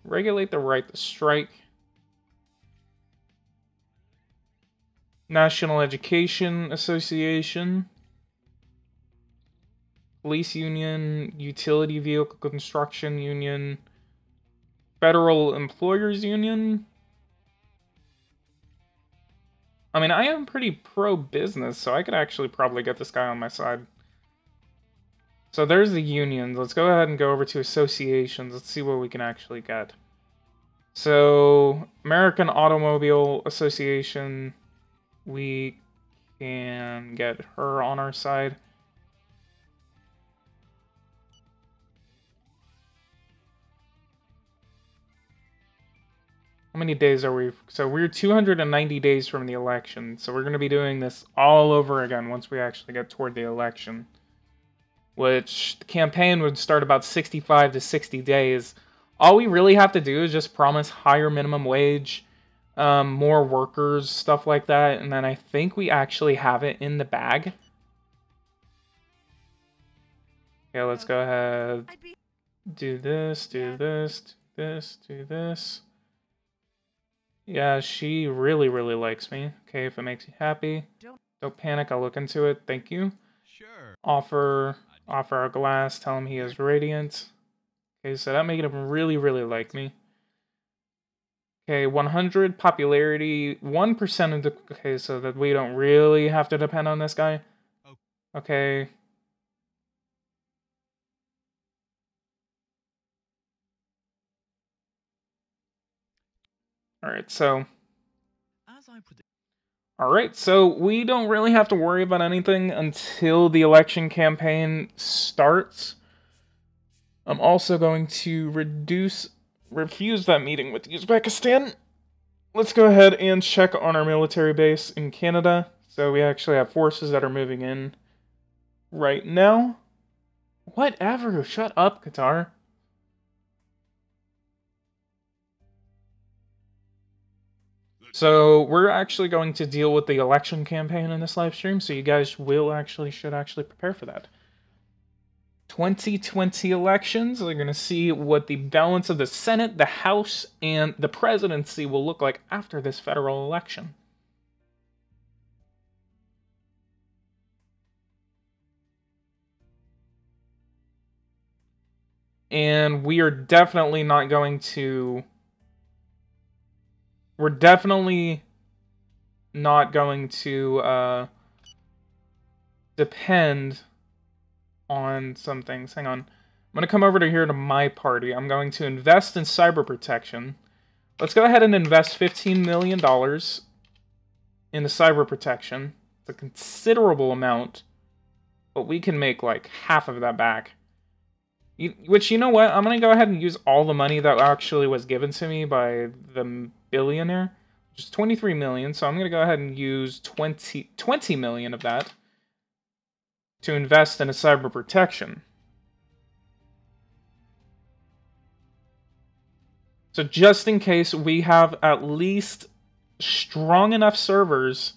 Regulate the right to strike. National Education Association. Police Union. Utility Vehicle Construction Union. Federal Employers Union. I mean, I am pretty pro-business, so I could actually probably get this guy on my side. So there's the unions. Let's go ahead and go over to associations. Let's see what we can actually get. So, American Automobile Association, we can get her on our side. How many days are we? So we're 290 days from the election. So we're going to be doing this all over again once we actually get toward the election. Which the campaign would start about 65 to 60 days. All we really have to do is just promise higher minimum wage, more workers, stuff like that, and then I think we actually have it in the bag. Okay, let's go ahead. Do this, do this, do this, do this. Yeah, she really, really likes me. Okay, if it makes you happy. Don't panic, I'll look into it. Thank you. Sure. Offer our glass, tell him he is radiant. Okay, so that made him really, really like me. Okay, 100 popularity, 1% of the... Okay, so that we don't really have to depend on this guy. Okay. Alright, so... Alright, so we don't really have to worry about anything until the election campaign starts. I'm also going to refuse that meeting with Uzbekistan. Let's go ahead and check on our military base in Canada. So we actually have forces that are moving in right now. Whatever, shut up, Qatar. So we're actually going to deal with the election campaign in this live stream, so you guys should actually prepare for that. 2020 elections, we're going to see what the balance of the Senate, the House, and the presidency will look like after this federal election. And we are definitely not going to... We're definitely not going to depend on some things. Hang on. I'm going to come over to here to my party. I'm going to invest in cyber protection. Let's go ahead and invest $15 million into cyber protection. It's a considerable amount, but we can make like half of that back. Which, you know what? I'm going to go ahead and use all the money that actually was given to me by the billionaire, which is 23 million. So I'm going to go ahead and use 20 million of that to invest in a cyber protection. So just in case we have at least strong enough servers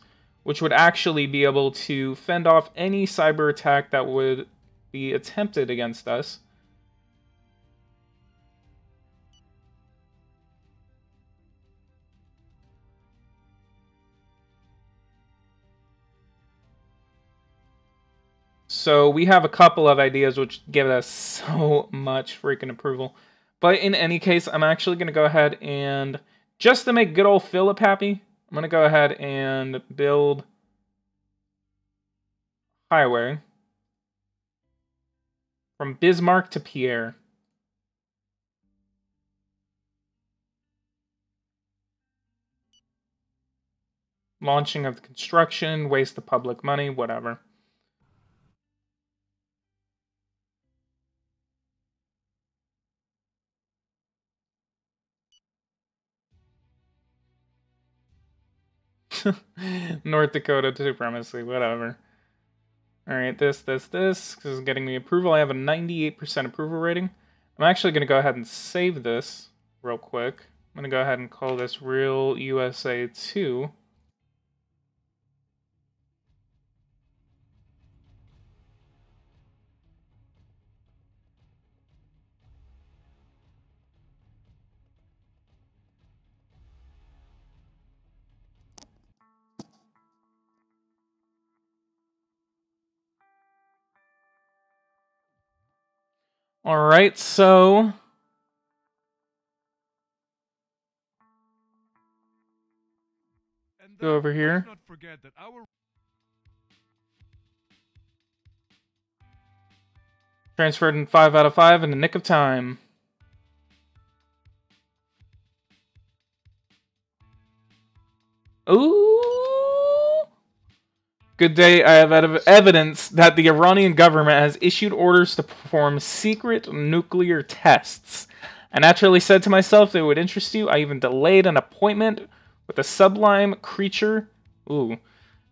which would actually be able to fend off any cyber attack that would be attempted against us. So we have a couple of ideas which give us so much freaking approval. But in any case, I'm actually going to go ahead and, just to make good old Philip happy, I'm going to go ahead and build highway from Bismarck to Pierre. Launching of the construction, waste of public money, whatever. North Dakota supremacy, whatever. Alright, this is getting me approval. I have a 98% approval rating. I'm actually going to go ahead and save this real quick. I'm going to go ahead and call this Real USA 2. Alright, so go over here. Let's not forget that our Transferred in 5 out of 5 in the nick of time. Ooh! Good day, I have evidence that the Iranian government has issued orders to perform secret nuclear tests. I naturally said to myself that it would interest you. I even delayed an appointment with a sublime creature.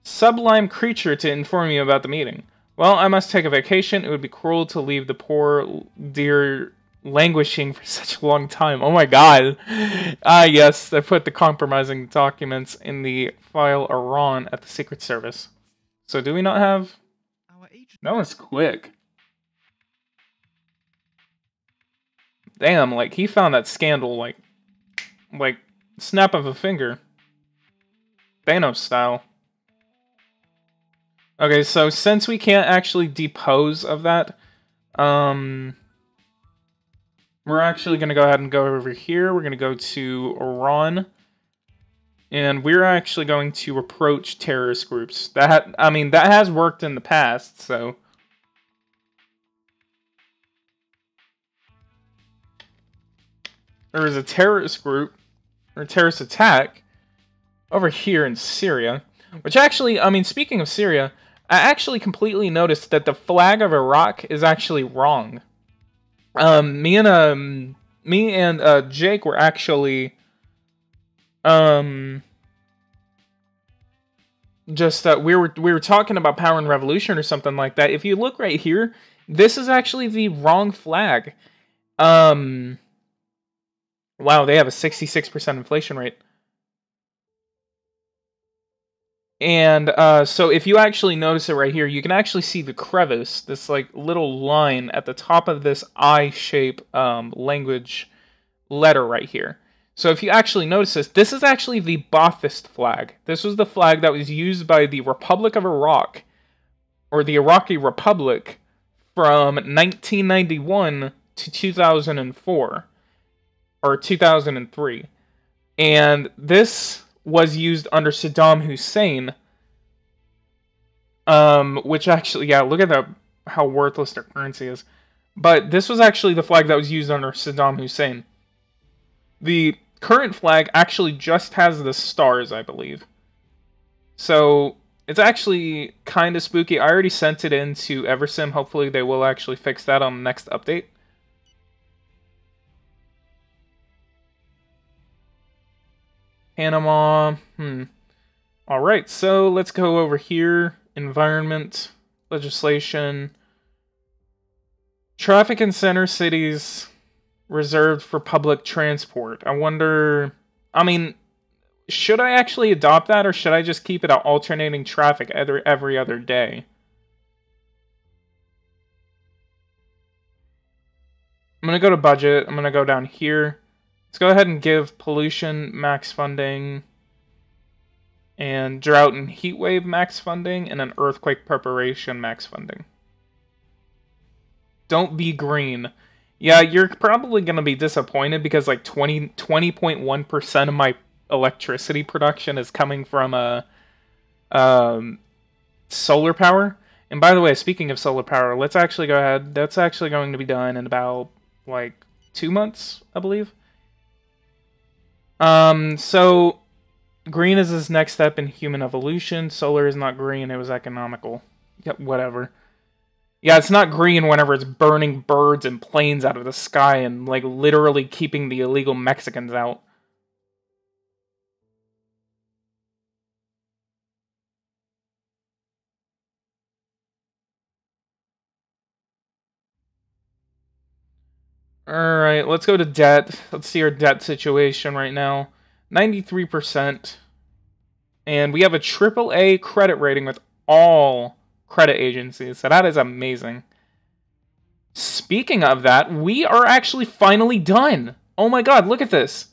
Sublime creature to inform you about the meeting. Well, I must take a vacation. It would be cruel to leave the poor dear languishing for such a long time. Oh my god. Yes, I put the compromising documents in the file Iran at the Secret Service. So do we not have... That was quick. Damn, like, he found that scandal, like snap of a finger. Thanos style. Okay, so since we can't actually depose of that, we're actually going to go ahead and go over here. We're going to go to Iran. And we're actually going to approach terrorist groups. That has worked in the past, so... There was a terrorist group, or a terrorist attack, over here in Syria. Which actually, speaking of Syria, I actually completely noticed that the flag of Iraq is actually wrong. Me and Jake were actually... we were talking about Power and Revolution or something like that. If you look right here, this is actually the wrong flag. Wow, they have a 66% inflation rate. And so if you actually notice it right here, you can actually see the crevice, this like little line at the top of this I-shape language letter right here. So if you actually notice this is actually the Ba'athist flag. This was the flag that was used by the Republic of Iraq, or the Iraqi Republic, from 1991 to 2004, or 2003. And this was used under Saddam Hussein, which actually, yeah, look at how worthless their currency is. But this was actually the flag that was used under Saddam Hussein. The current flag actually just has the stars, I believe. So, it's actually kind of spooky. I already sent it in to Eversim. Hopefully they will actually fix that on the next update. Panama, Alright, so let's go over here. Environment, legislation. Traffic in center cities reserved for public transport. I wonder... should I actually adopt that, or should I just keep it at alternating traffic every other day? I'm going to go to budget. I'm going to go down here. Let's go ahead and give pollution max funding, and drought and heat wave max funding, and an earthquake preparation max funding. Don't be green. Yeah, you're probably going to be disappointed because like 20.1% of my electricity production is coming from solar power. And by the way, speaking of solar power, let's actually go ahead. That's actually going to be done in about, like, 2 months, I believe. So green is this next step in human evolution. Solar is not green, it was economical. Yep, whatever. Yeah, it's not green whenever it's burning birds and planes out of the sky and, like, literally keeping the illegal Mexicans out. Alright, let's go to debt. Let's see our debt situation right now. 93%. And we have a AAA credit rating with all credit agencies, so that is amazing. Speaking of that, we are actually finally done. Oh my god, look at this.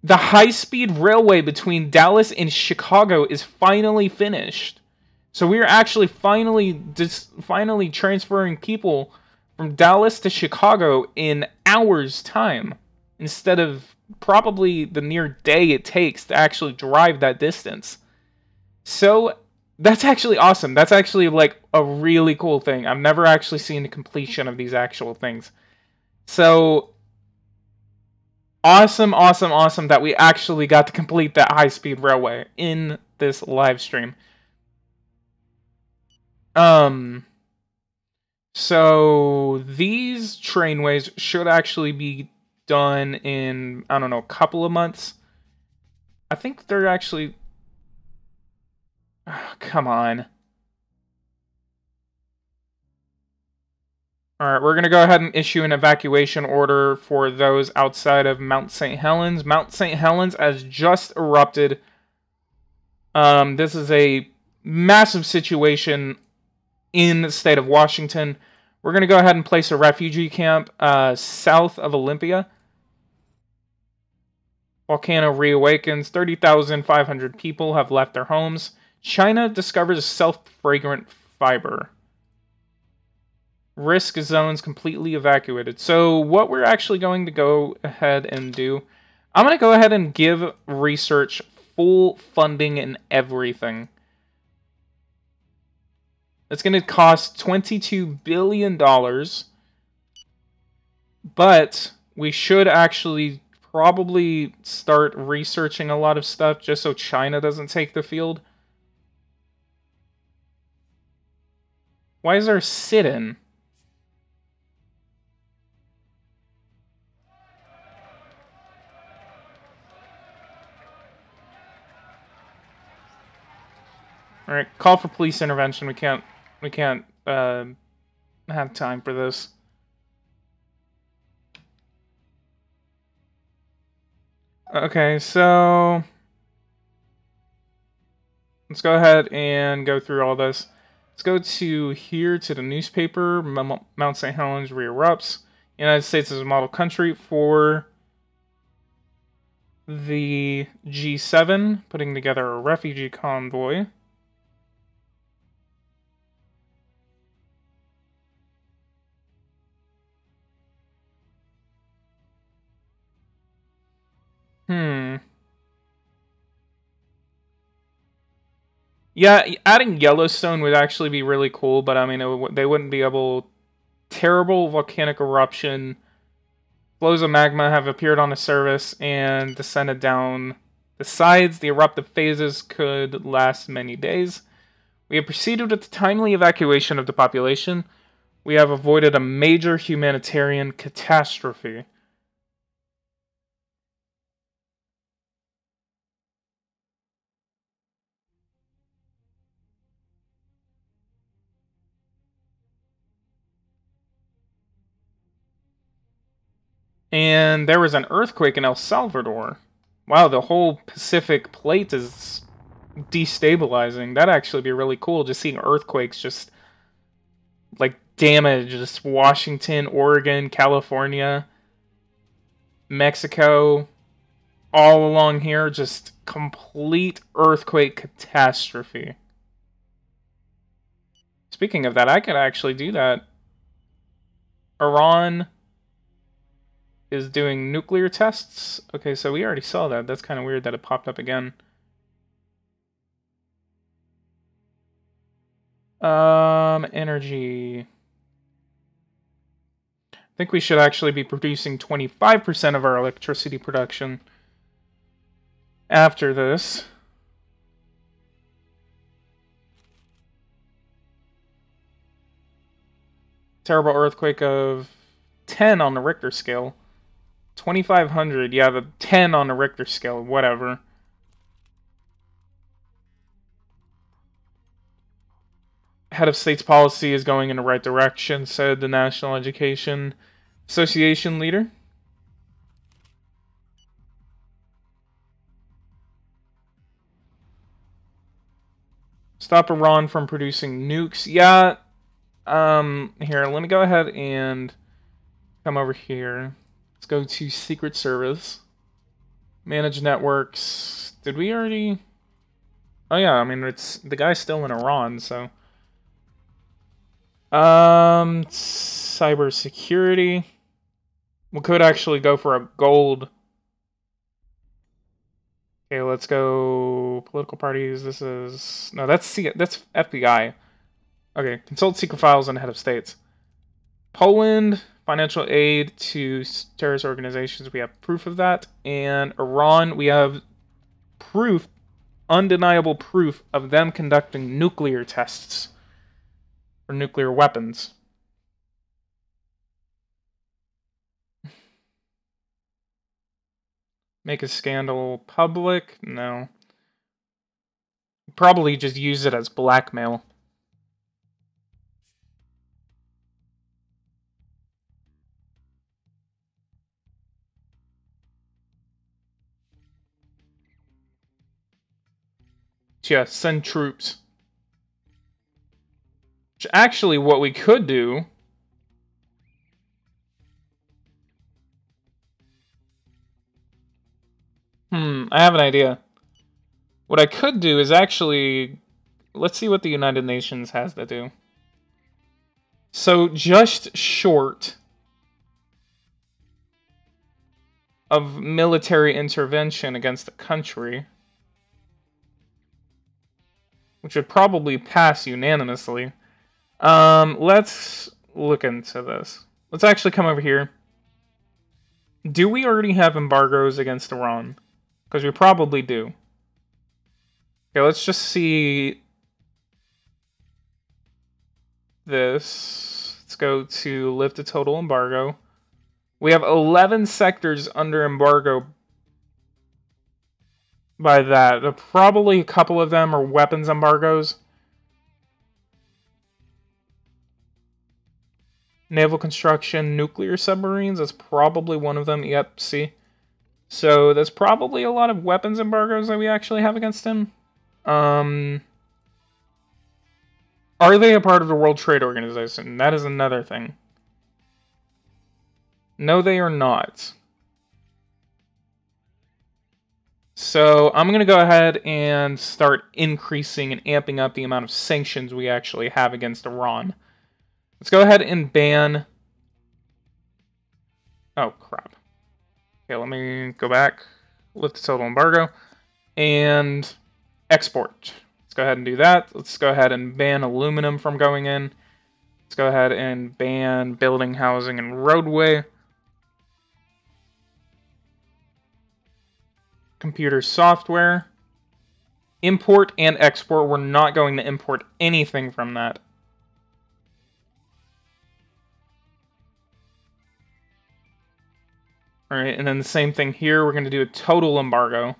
The high-speed railway between Dallas and Chicago is finally finished. So we are actually finally transferring people from Dallas to Chicago in hours' time, instead of probably the near day it takes to actually drive that distance. So that's actually awesome. That's actually like a really cool thing. I've never actually seen the completion of these actual things. So awesome, awesome, awesome that we actually got to complete that high-speed railway in this live stream. So these trainways should actually be done in, I don't know, a couple of months. I think they're actually... Oh, come on. Alright, we're going to go ahead and issue an evacuation order for those outside of Mount St. Helens. Mount St. Helens has just erupted. This is a massive situation in the state of Washington. We're going to go ahead and place a refugee camp south of Olympia. Volcano reawakens. 30,500 people have left their homes. China discovers self-fragrant fiber. Risk zones completely evacuated. So what we're actually going to go ahead and do, I'm going to go ahead and give research full funding and everything. It's going to cost $22 billion, but we should actually probably start researching a lot of stuff just so China doesn't take the field. Why is there a sit-in? Alright, call for police intervention. We can't have time for this. Okay, so let's go ahead and go through all this. Let's go to here to the newspaper. Mount St. Helens re-erupts. United States is a model country for the G7, putting together a refugee convoy. Yeah, adding Yellowstone would actually be really cool, but I mean, they wouldn't be able... Terrible volcanic eruption. Flows of magma have appeared on the surface and descended down the sides. The eruptive phases could last many days. We have proceeded with the timely evacuation of the population. We have avoided a major humanitarian catastrophe. And there was an earthquake in El Salvador. Wow, the whole Pacific plate is destabilizing. That'd actually be really cool, just seeing earthquakes just, like, damage just Washington, Oregon, California, Mexico, all along here, just complete earthquake catastrophe. Speaking of that, I could actually do that. Iran is doing nuclear tests. Okay, so we already saw that. That's kind of weird that it popped up again. Energy. I think we should actually be producing 25% of our electricity production after this. Terrible earthquake of 10 on the Richter scale. 2,500, yeah, the 10 on the Richter scale, whatever. Head of state's policy is going in the right direction, said the National Education Association leader. Stop Iran from producing nukes. Yeah, here, let me go ahead and come over here. Let's go to Secret Service. Manage networks. Did we already... Oh yeah, I mean, it's the guy's still in Iran, so... Cybersecurity. We could actually go for a gold. Okay, let's go political parties. This is... No, that's FBI. Okay, consult secret files and head of states. Poland, financial aid to terrorist organizations. We have proof of that. And Iran, we have proof, undeniable proof of them conducting nuclear tests for nuclear weapons. Make a scandal public? No. Probably just use it as blackmail. Yeah, send troops. Which actually what we could do... I have an idea. What I could do is actually... Let's see what the United Nations has to do. So, just short of military intervention against a country, which would probably pass unanimously. Let's look into this. Let's actually come over here. Do we already have embargoes against Iran? Because we probably do. Okay, let's just see this. Let's go to lift a total embargo. We have 11 sectors under embargo by that. Probably a couple of them are weapons embargoes. Naval construction, nuclear submarines, that's probably one of them. Yep, see? So that's probably a lot of weapons embargoes that we actually have against him. Are they a part of the World Trade Organization? That is another thing. No, they are not. So I'm going to go ahead and start increasing and amping up the amount of sanctions we actually have against Iran. Let's go ahead and ban... Oh, crap. Okay, let me go back. Lift the total embargo. And export. Let's go ahead and do that. Let's go ahead and ban aluminum from going in. Let's go ahead and ban building, housing, and roadway. Computer software. Import and export. We're not going to import anything from that. Alright, and then the same thing here. We're going to do a total embargo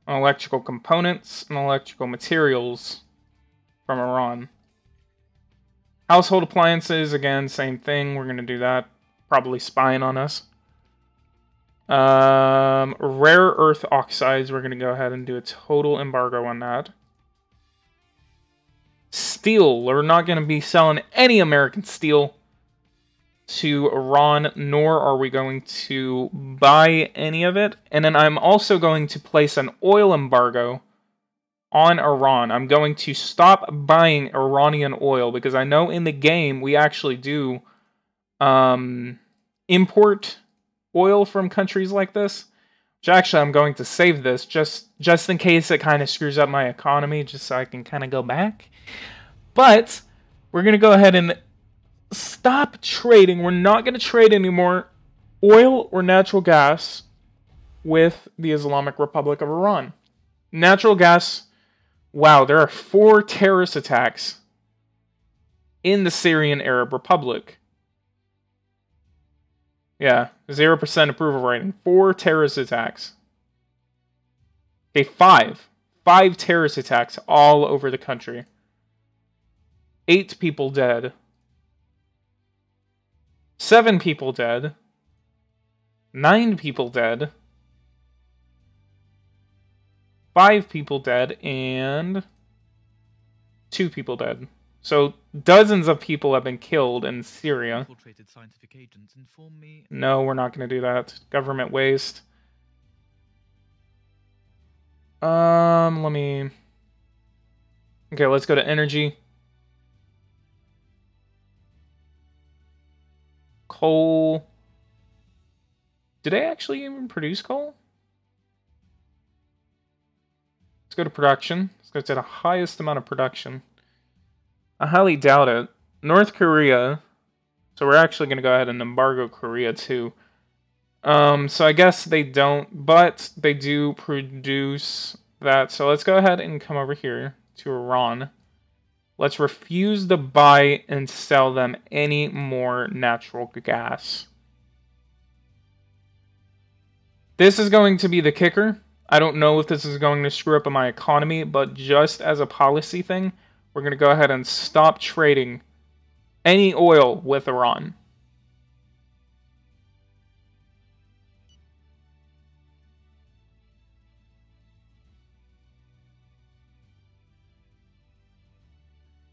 on electrical components and electrical materials from Iran. Household appliances, again, same thing. We're going to do that. Probably spying on us. Rare earth oxides, we're going to go ahead and do a total embargo on that. Steel, we're not going to be selling any American steel to Iran, nor are we going to buy any of it. And then I'm also going to place an oil embargo on Iran. I'm going to stop buying Iranian oil because I know in the game we actually do import oil from countries like this. Which actually I'm going to save this just in case it kind of screws up my economy, just so I can kind of go back. But we're going to go ahead and stop trading. We're not going to trade anymore oil or natural gas with the Islamic Republic of Iran. Natural gas, wow, there are 4 terrorist attacks in the Syrian Arab Republic. Yeah, 0% approval rating. 4 terrorist attacks. Okay, 5. 5 terrorist attacks all over the country. 8 people dead. 7 people dead. 9 people dead. 5 people dead, and 2 people dead. So dozens of people have been killed in Syria. Infiltrated scientific agents inform me. No, we're not going to do that. Government waste. Let me... Okay, let's go to energy. Coal. Do they actually even produce coal? Let's go to production. Let's go to the highest amount of production. I highly doubt it. North Korea. So we're actually going to go ahead and embargo Korea too. So I guess they don't, but they do produce that. So let's go ahead and come over here to Iran. Let's refuse to buy and sell them any more natural gas. This is going to be the kicker. I don't know if this is going to screw up my economy, but just as a policy thing, we're going to go ahead and stop trading any oil with Iran.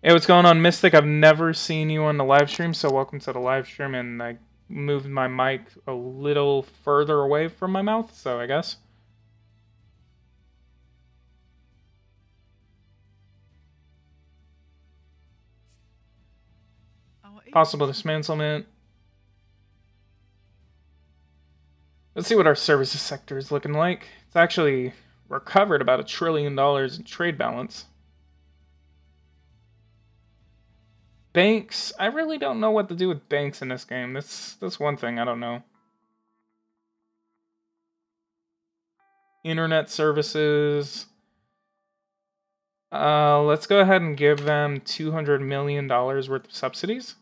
Hey, what's going on, Mystic? I've never seen you on the live stream, so welcome to the live stream. And I moved my mic a little further away from my mouth, so I guess. Possible dismantlement. Let's see what our services sector is looking like. It's actually recovered about $1 trillion in trade balance. Banks, I really don't know what to do with banks in this game. That's one thing I don't know. Internet services. Let's go ahead and give them $200 million worth of subsidies.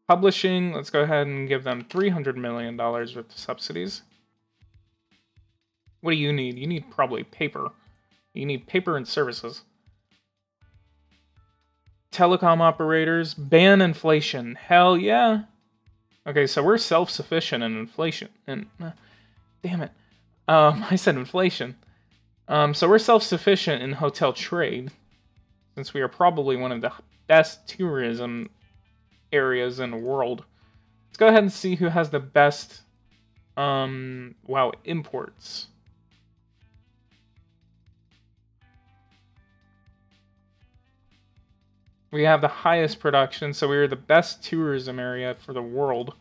Publishing, let's go ahead and give them $300 million worth of subsidies. What do you need? You need probably paper. You need paper and services. Telecom operators, ban inflation. Hell yeah. Okay, so we're self-sufficient in inflation. And damn it. I said inflation. So we're self-sufficient in hotel trade, since we are probably one of the best tourism areas in the world. Let's go ahead and see who has the best imports. We have the highest production, so we are the best tourism area for the world.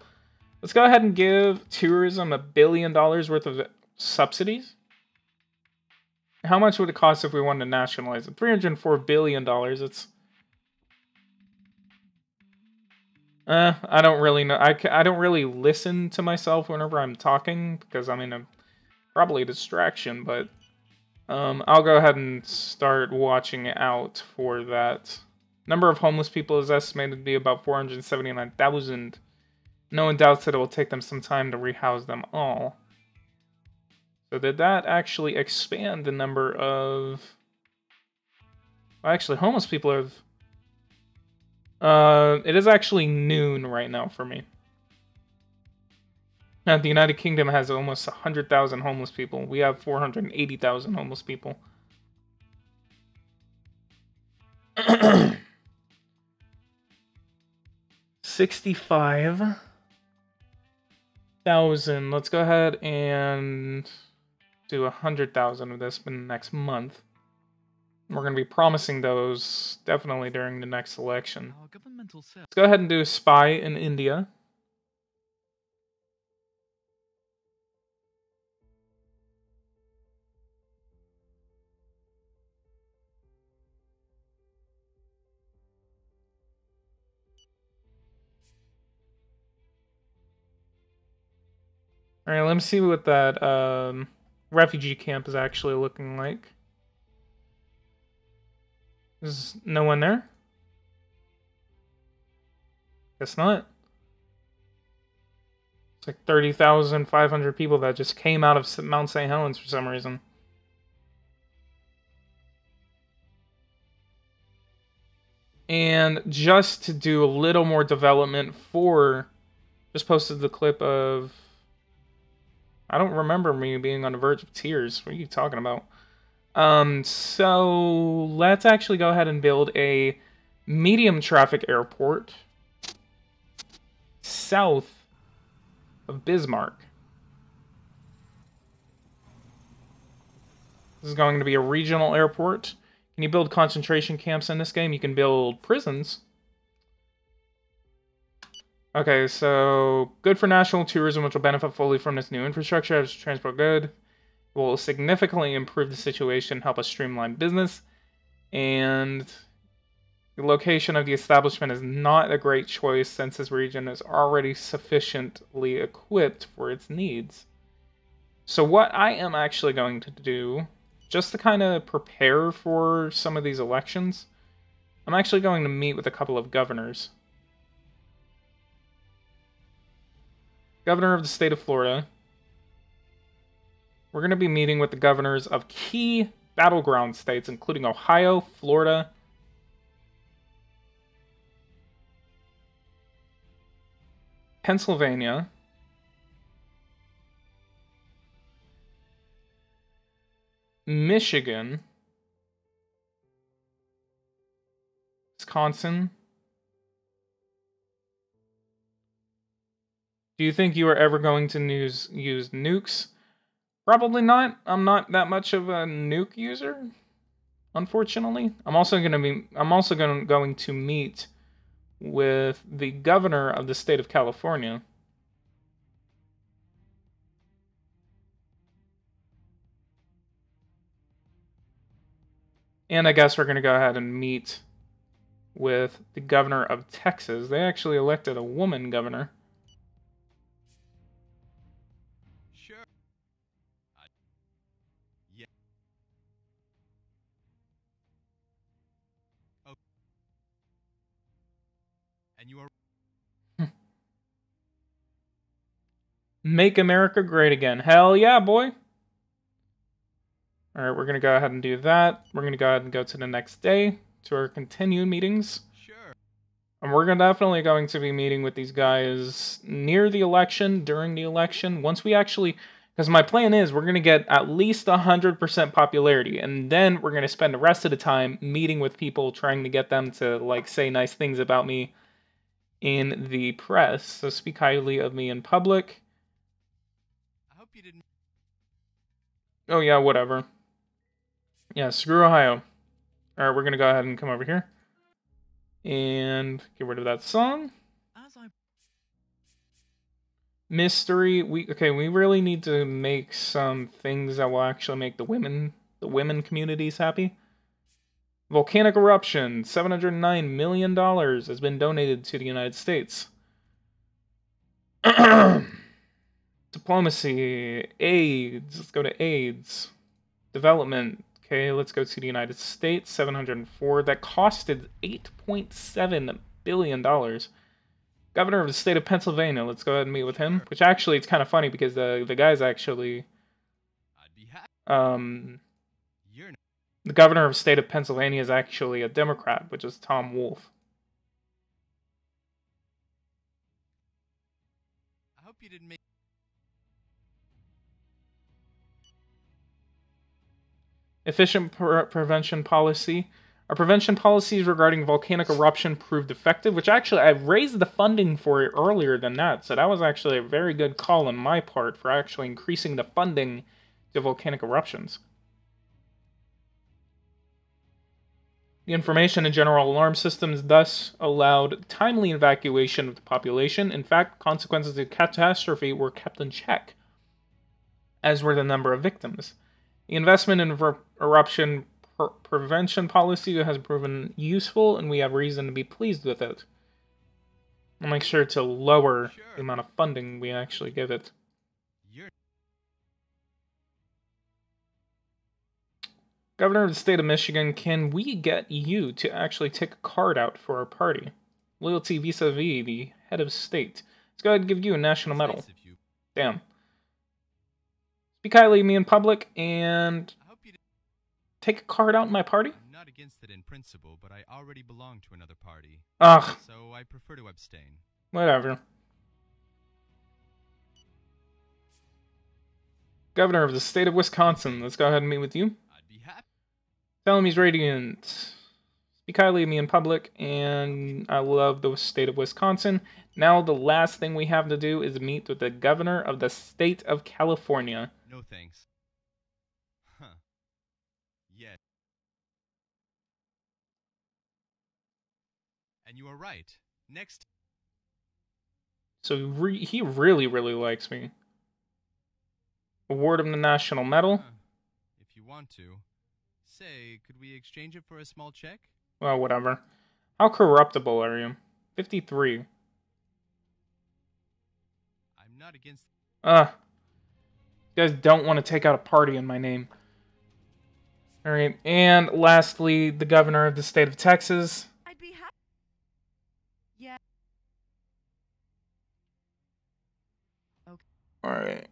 Let's go ahead and give tourism $1 billion worth of subsidies. How much would it cost if we wanted to nationalize it? $304 billion. It's... I don't really know. I don't really listen to myself whenever I'm talking, because I mean, I'm probably a distraction, but I'll go ahead and start watching out for that. Number of homeless people is estimated to be about 479,000. No one doubts that it will take them some time to rehouse them all. So did that actually expand the number of... Well, actually, homeless people have... it is actually noon right now for me. Now, the United Kingdom has almost 100,000 homeless people. We have 480,000 homeless people. 65,000. Let's go ahead and do 100,000 of this in the next month. We're going to be promising those definitely during the next election. Let's go ahead and do a spy in India. Alright, let me see what that refugee camp is actually looking like. There's no one there? Guess not. It's like 30,500 people that just came out of Mount St. Helens for some reason. And just to do a little more development for... Just posted the clip of... I don't remember me being on the verge of tears. What are you talking about? So let's actually go ahead and build a medium traffic airport south of Bismarck. This is going to be a regional airport. Can you build concentration camps in this game? You can build prisons. Okay, so good for national tourism, which will benefit fully from this new infrastructure as transport good. Will significantly improve the situation, help us streamline business, and the location of the establishment is not a great choice since this region is already sufficiently equipped for its needs. So what I am actually going to do, just to kind of prepare for some of these elections, I'm actually going to meet with a couple of governors. Governor of the state of Florida. We're going to be meeting with the governors of key battleground states, including Ohio, Florida, Pennsylvania, Michigan, Wisconsin. Do you think you are ever going to use nukes? Probably not. I'm not that much of a nuke user, unfortunately. I'm also going to meet with the governor of the state of California. And I guess we're going to go ahead and meet with the governor of Texas. They actually elected a woman governor. Sure. Yeah. Oh. And you are... Make America great again. Hell yeah, boy. Alright, we're going to go ahead and do that. We're going to go ahead and go to the next day to our continued meetings. Sure. And we're definitely going to be meeting with these guys near the election, during the election. Once we actually... Because my plan is we're going to get at least 100% popularity. And then we're going to spend the rest of the time meeting with people, trying to get them to, like, say nice things about me in the press. So speak highly of me in public. I hope you didn't... Oh yeah, whatever. Yeah, screw Ohio. Alright, we're gonna go ahead and come over here. And get rid of that song. As I... Mystery. We really need to make some things that will actually make the women communities happy. Volcanic eruption. $709 million has been donated to the United States. Diplomacy. AIDS. Let's go to AIDS. Development. Okay, let's go to the United States. 704. That costed $8.7 billion. Governor of the state of Pennsylvania. Let's go ahead and meet with him. Which actually, it's kind of funny because the guy's actually... I'd be happy. You're not... The governor of the state of Pennsylvania is actually a Democrat, which is Tom Wolf. I hope you didn't make... Efficient prevention policy. Our prevention policies regarding volcanic eruption proved effective, which actually I raised the funding for it earlier than that, so that was actually a very good call on my part for actually increasing the funding to volcanic eruptions. The information and general alarm systems thus allowed timely evacuation of the population. In fact, consequences of the catastrophe were kept in check, as were the number of victims. The investment in eruption prevention policy has proven useful, and we have reason to be pleased with it. I'll make sure to lower the amount of funding we actually give it. Governor of the state of Michigan, can we get you to actually take a card out for our party? Loyalty vis-a-vis the head of state. Let's go ahead and give you a national medal. Nice of you. Damn. Speak highly of me in public and I hope you did. take a card out in my party? I'm not against it in principle, but I already belong to another party, Ugh, so I prefer to abstain. whatever. Governor of the state of Wisconsin, let's go ahead and meet with you. I'd be happy. Tell him he's radiant. Speak highly of me in public, and I love the state of Wisconsin. Now the last thing we have to do is meet with the governor of the state of California. No thanks. Huh. Yes. And you are right. Next. So he really, really likes me. Award him the national medal. If you want to. Say, could we exchange it for a small check? Well, whatever. How corruptible are you? 53. I'm not against. You guys don't want to take out a party in my name. Alright, and lastly, the governor of the state of Texas. I'd be happy. Yeah. Okay. Alright.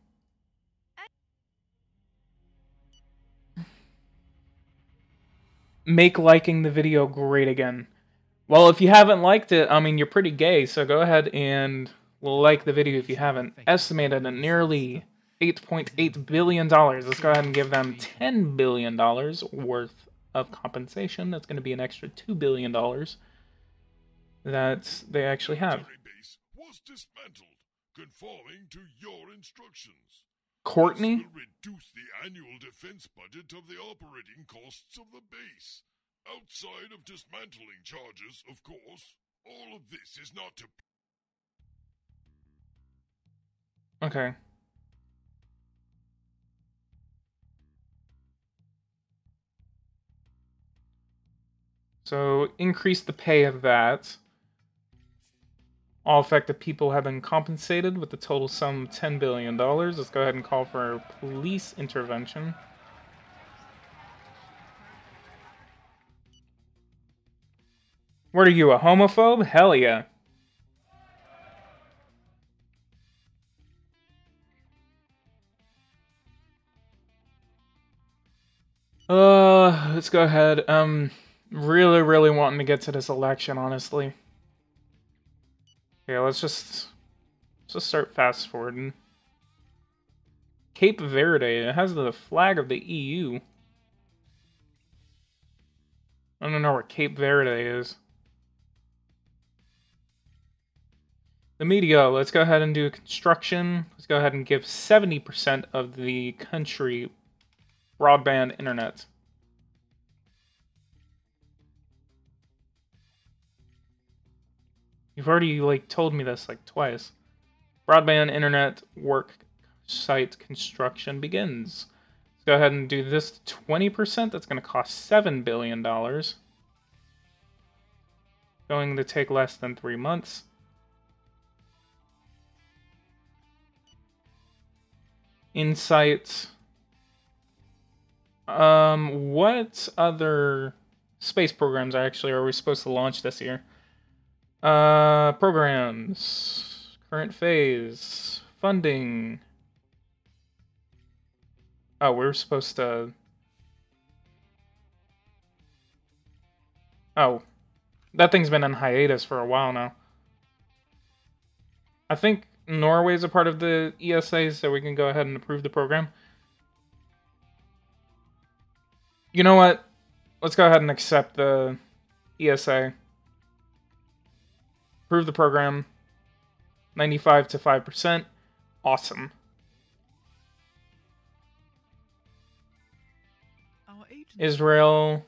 Make liking the video great again. Well, if you haven't liked it, I mean, you're pretty gay, so go ahead and like the video if you haven't. Estimated at nearly $8.8 billion. Let's go ahead and give them $10 billion worth of compensation. That's going to be an extra $2 billion that they actually have. Base was dismantled, conforming to your instructions. Courtney? This will reduce the annual defense budget of the operating costs of the base. Outside of dismantling charges, of course. All of this is not to... Okay. So, increase the pay of that. All affected people have been compensated with the total sum of $10 billion. Let's go ahead and call for police intervention. What are you, a homophobe? Hell yeah. Let's go ahead. Really wanting to get to this election, honestly. Yeah, let's just start fast forwarding. Cape Verde, it has the flag of the EU. I don't know where Cape Verde is. The media, let's go ahead and do construction. Let's go ahead and give 70% of the country broadband internet. You've already, told me this, twice. Broadband internet work site construction begins. Let's go ahead and do this to 20%. That's going to cost $7 billion. Going to take less than 3 months. Insight. What other space programs are we supposed to launch this year? Programs. Current phase. Funding. Oh, we're supposed to... Oh. That thing's been on hiatus for a while now. I think Norway's a part of the ESA, so we can go ahead and approve the program. You know what? Let's go ahead and accept the ESA. Approve the program. 95 to 5%. Awesome. Our agent Israel.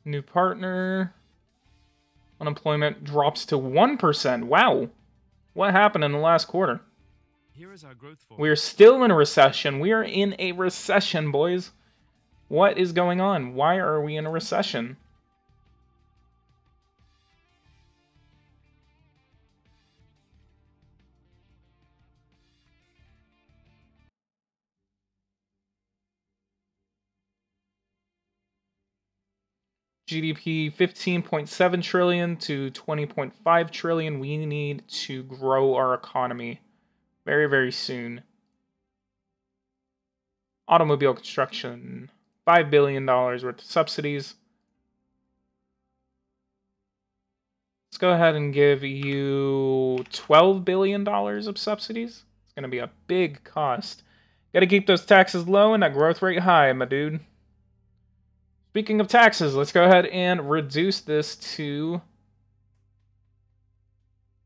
New partner. Unemployment drops to 1%. Wow. What happened in the last quarter? Here is our growth forecast. We're still in a recession. We are in a recession, boys. What is going on? Why are we in a recession? GDP 15.7 trillion to 20.5 trillion. We need to grow our economy very, very soon. Automobile construction, $5 billion worth of subsidies. Let's go ahead and give you $12 billion of subsidies. It's going to be a big cost. Got to keep those taxes low and that growth rate high, my dude. Speaking of taxes, let's go ahead and reduce this to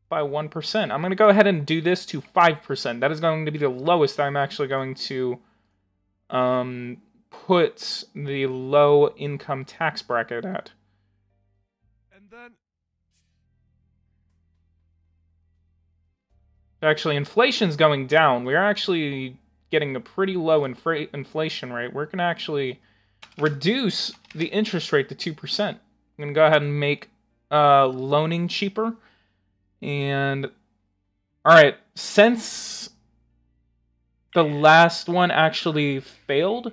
by 1%. I'm going to go ahead and do this to 5%. That is going to be the lowest I'm actually going to put the low income tax bracket at. And then Actually, inflation's going down. We're actually getting a pretty low inflation rate. We're going to actually reduce the interest rate to 2%. I'm going to go ahead and make loaning cheaper. And, alright, since the last one actually failed,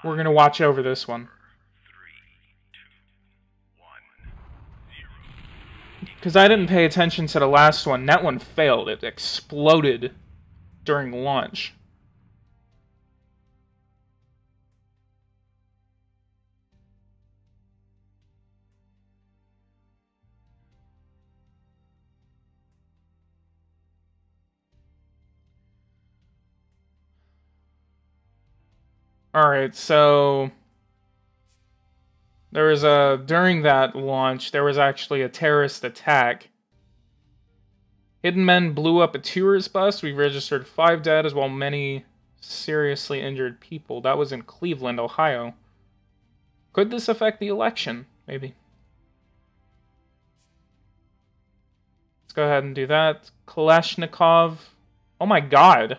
we're going to watch over this one. Because I didn't pay attention to the last one. That one failed. It exploded during launch. Alright, so there was during that launch, there was actually a terrorist attack. Hidden men blew up a tourist bus. We registered 5 dead as well many seriously injured people. That was in Cleveland, Ohio. Could this affect the election? Maybe. Let's go ahead and do that. Kalashnikov. Oh my god.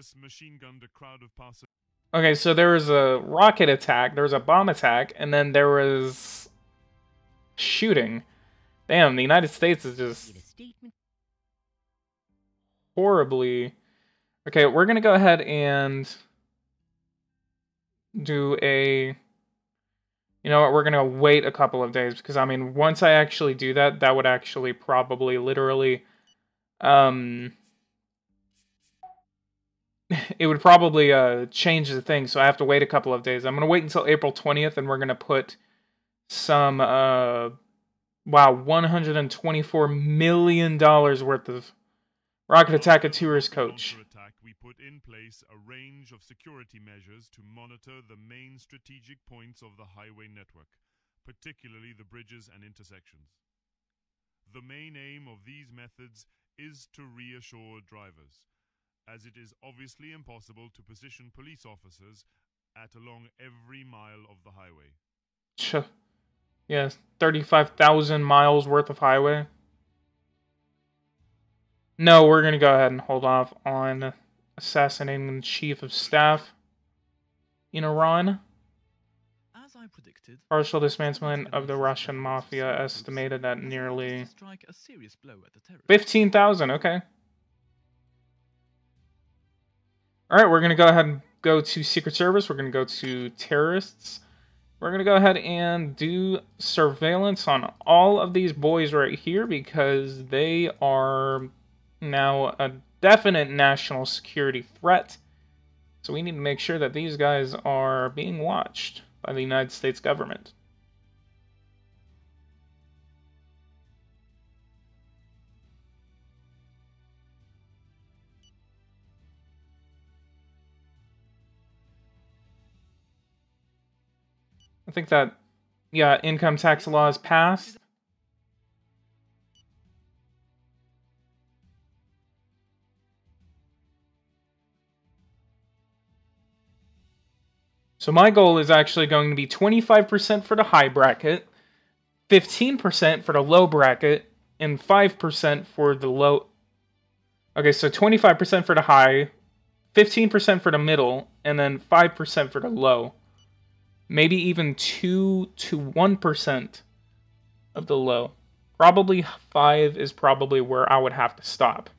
terrorists machine-gunned a crowd of passers. Okay, so there was a rocket attack, there was a bomb attack, and then there was shooting. Damn, the United States is just horribly... Okay, we're gonna go ahead and do a... You know what, we're gonna wait a couple of days, because, I mean, once I actually do that, that would actually probably literally... it would probably change the thing, so I have to wait a couple of days. I'm going to wait until April 20th, and we're going to put some, wow, $124 million worth of rocket attack at tourist coach. We put in place a range of security measures to monitor the main strategic points of the highway network, particularly the bridges and intersections. The main aim of these methods is to reassure drivers, as it is obviously impossible to position police officers at along every mile of the highway. Yes, 35,000 miles worth of highway. No, we're going to go ahead and hold off on assassinating the chief of staff in Iran. As I predicted, Partial dismantling of the Russian mafia estimated at nearly 15,000, okay. Alright, we're going to go ahead and go to Secret Service. We're going to go to terrorists. We're going to go ahead and do surveillance on all of these boys right here because they are now a definite national security threat. So we need to make sure that these guys are being watched by the United States government. I think that, yeah, income tax law is passed. So my goal is actually going to be 25% for the high bracket, 15% for the low bracket, and 5% for the low... Okay, so 25% for the high, 15% for the middle, and then 5% for the low. Maybe even 2 to 1% of the low. Probably 5 is probably where I would have to stop.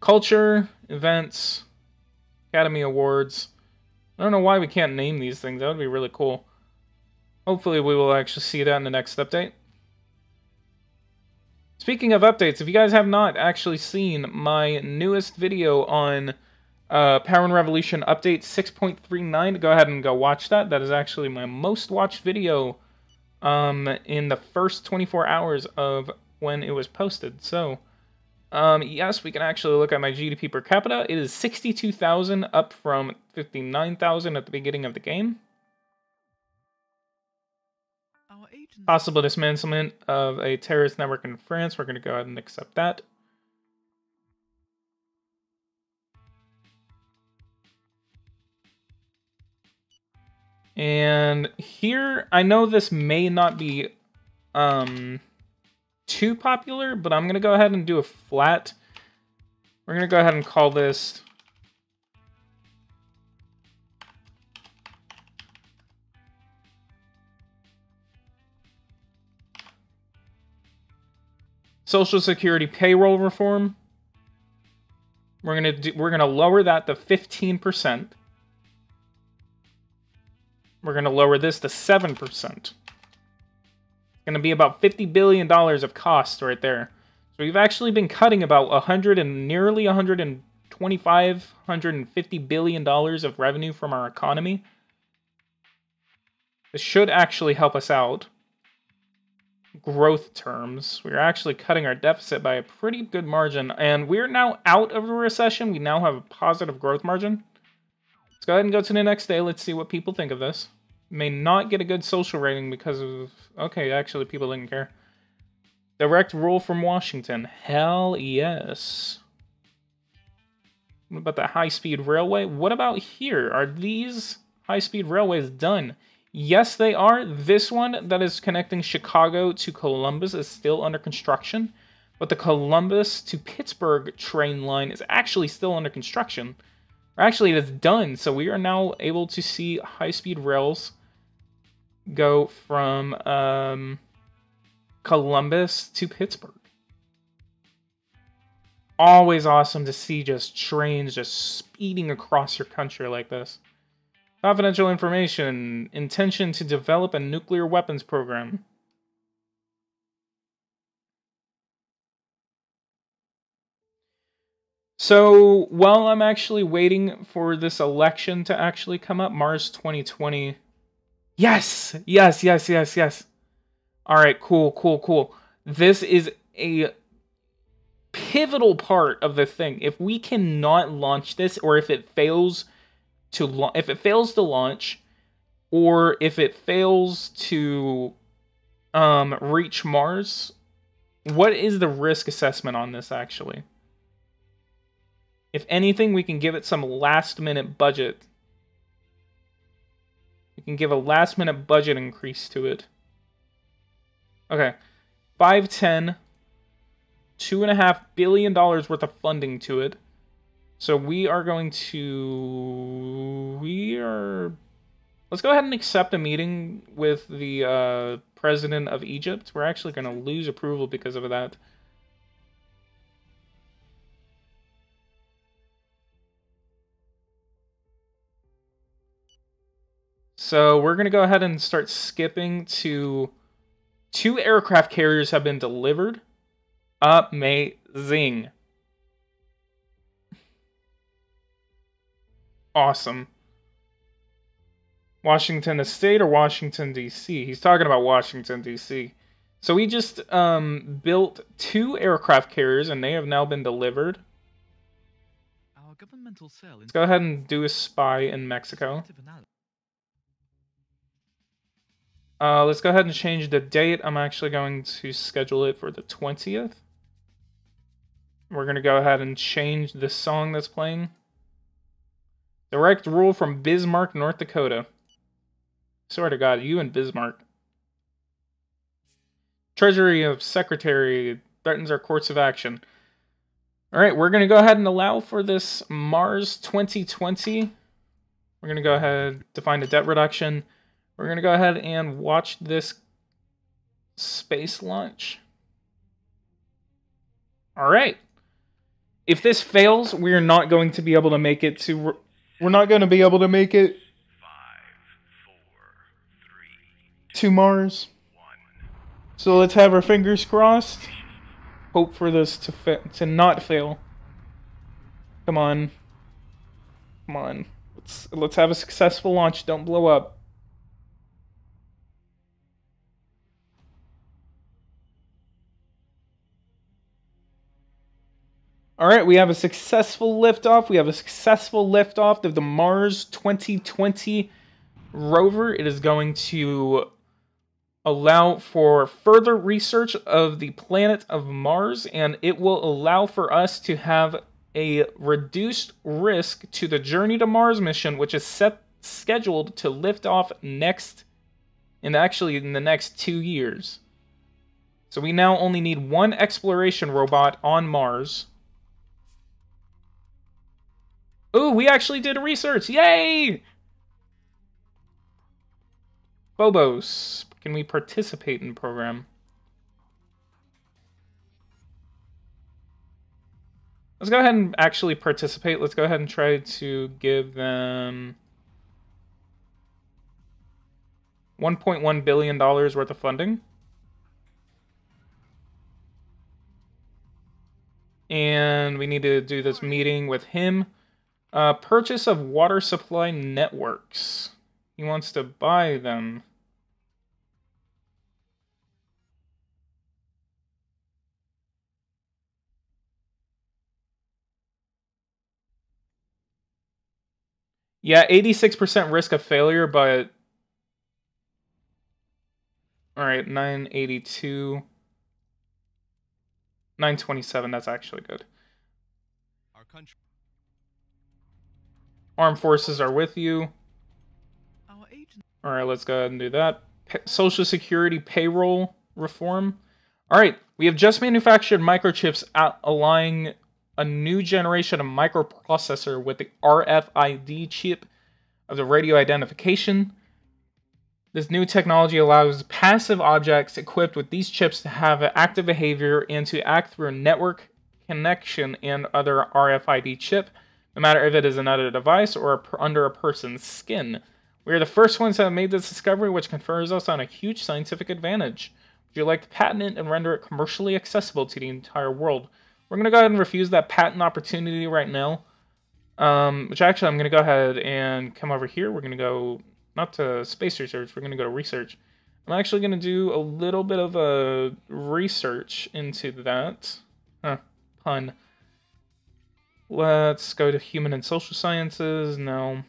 Culture, events, Academy Awards. I don't know why we can't name these things. That would be really cool. Hopefully we will actually see that in the next update. Speaking of updates, if you guys have not actually seen my newest video on Power and Revolution Update 6.39, go ahead and go watch that. That is actually my most watched video in the first 24 hours of when it was posted. So, yes, we can actually look at my GDP per capita. It is 62,000, up from 59,000 at the beginning of the game. Possible dismantlement of a terrorist network in France. We're going to go ahead and accept that. And here, I know this may not be too popular, but I'm going to go ahead and do a flat. We're going to go ahead and call this Social Security payroll reform. We're gonna lower that to 15%. We're gonna lower this to 7%. It's gonna be about $50 billion of cost right there. So we've actually been cutting about nearly 125, $150 billion of revenue from our economy. This should actually help us out. Growth terms, we're actually cutting our deficit by a pretty good margin, and we're now out of a recession. We now have a positive growth margin. Let's go ahead and go to the next day. Let's see what people think of this. May not get a good social rating because of... Okay, actually, people didn't care. Direct rule from Washington. Hell yes. What about the high-speed railway? What about here? Are these high-speed railways done? Yes, they are. This one that is connecting Chicago to Columbus is still under construction, but the Columbus to Pittsburgh train line is actually still under construction. Or actually, it is done, so we are now able to see high-speed rails go from Columbus to Pittsburgh. Always awesome to see just trains just speeding across your country like this. Confidential information. Intention to develop a nuclear weapons program. So, while I'm actually waiting for this election to actually come up, Mars 2020. Yes! Yes, yes, yes, yes. Alright, cool, cool, cool. This is a pivotal part of the thing. If we cannot launch this, or if it fails to launch, or if it fails to reach Mars, what is the risk assessment on this actually? If anything, we can give it some last-minute budget. We can give a last-minute budget increase to it. Okay, 510, $2.5 billion worth of funding to it. So we are going to... Let's go ahead and accept a meeting with the president of Egypt. We're actually going to lose approval because of that. So we're going to go ahead and start skipping to 2 aircraft carriers have been delivered. Amazing. Awesome. Washington State or Washington, D.C.? He's talking about Washington, D.C. So we just built 2 aircraft carriers, and they have now been delivered. Our governmental cell. Let's go ahead and do a spy in Mexico. Let's go ahead and change the date. I'm actually going to schedule it for the 20th. We're going to go ahead and change the song that's playing. Direct rule from Bismarck, North Dakota. Swear to God, you and Bismarck. Treasury of Secretary threatens our courts of action. Alright, we're going to go ahead and allow for this Mars 2020. We're going to go ahead, define a debt reduction. We're going to go ahead and watch this space launch. Alright. If this fails, we are not going to be able to make it to We're not going to be able to make it 5, 4, 3, to Mars. 1. So let's have our fingers crossed. Hope for this to not fail. Come on. Come on. Let's have a successful launch. Don't blow up. Alright, we have a successful liftoff. We have a successful liftoff of the Mars 2020 rover. It is going to allow for further research of the planet of Mars, and it will allow for us to have a reduced risk to the Journey to Mars mission, which is scheduled to lift off in the next 2 years. So we now only need one exploration robot on Mars. Ooh, we actually did research! Yay! Phobos, can we participate in the program? Let's go ahead and actually participate. Let's go ahead and try to give them $1.1 billion worth of funding. And we need to do this meeting with him. Purchase of water supply networks. He wants to buy them. Yeah, 86% risk of failure, but... Alright, 982. 927, that's actually good. Our country. Armed forces are with you. Our agent. Alright, let's go ahead and do that. Social Security payroll reform. Alright, we have just manufactured microchips allowing a new generation of microprocessor with the RFID chip of the radio identification. This new technology allows passive objects equipped with these chips to have an active behavior and to act through a network connection and other RFID chip, no matter if it is another device or under a person's skin. We are the first ones that have made this discovery, which confers us on a huge scientific advantage. Would you like to patent it and render it commercially accessible to the entire world? We're going to go ahead and refuse that patent opportunity right now. Which actually, I'm going to go ahead and come over here. We're going to go, not to space research, we're going to go to research. I'm actually going to do a little bit of a research into that. Pun. Let's go to human and social sciences. No.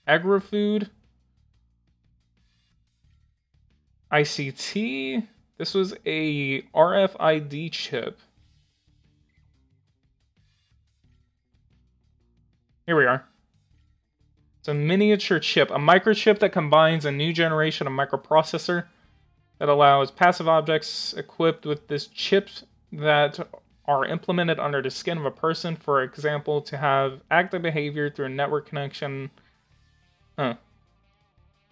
Agri-food. ICT. This was a RFID chip. Here we are. It's a miniature chip, a microchip that combines a new generation of microprocessor that allows passive objects equipped with this chip that are implemented under the skin of a person, for example, to have active behavior through a network connection. It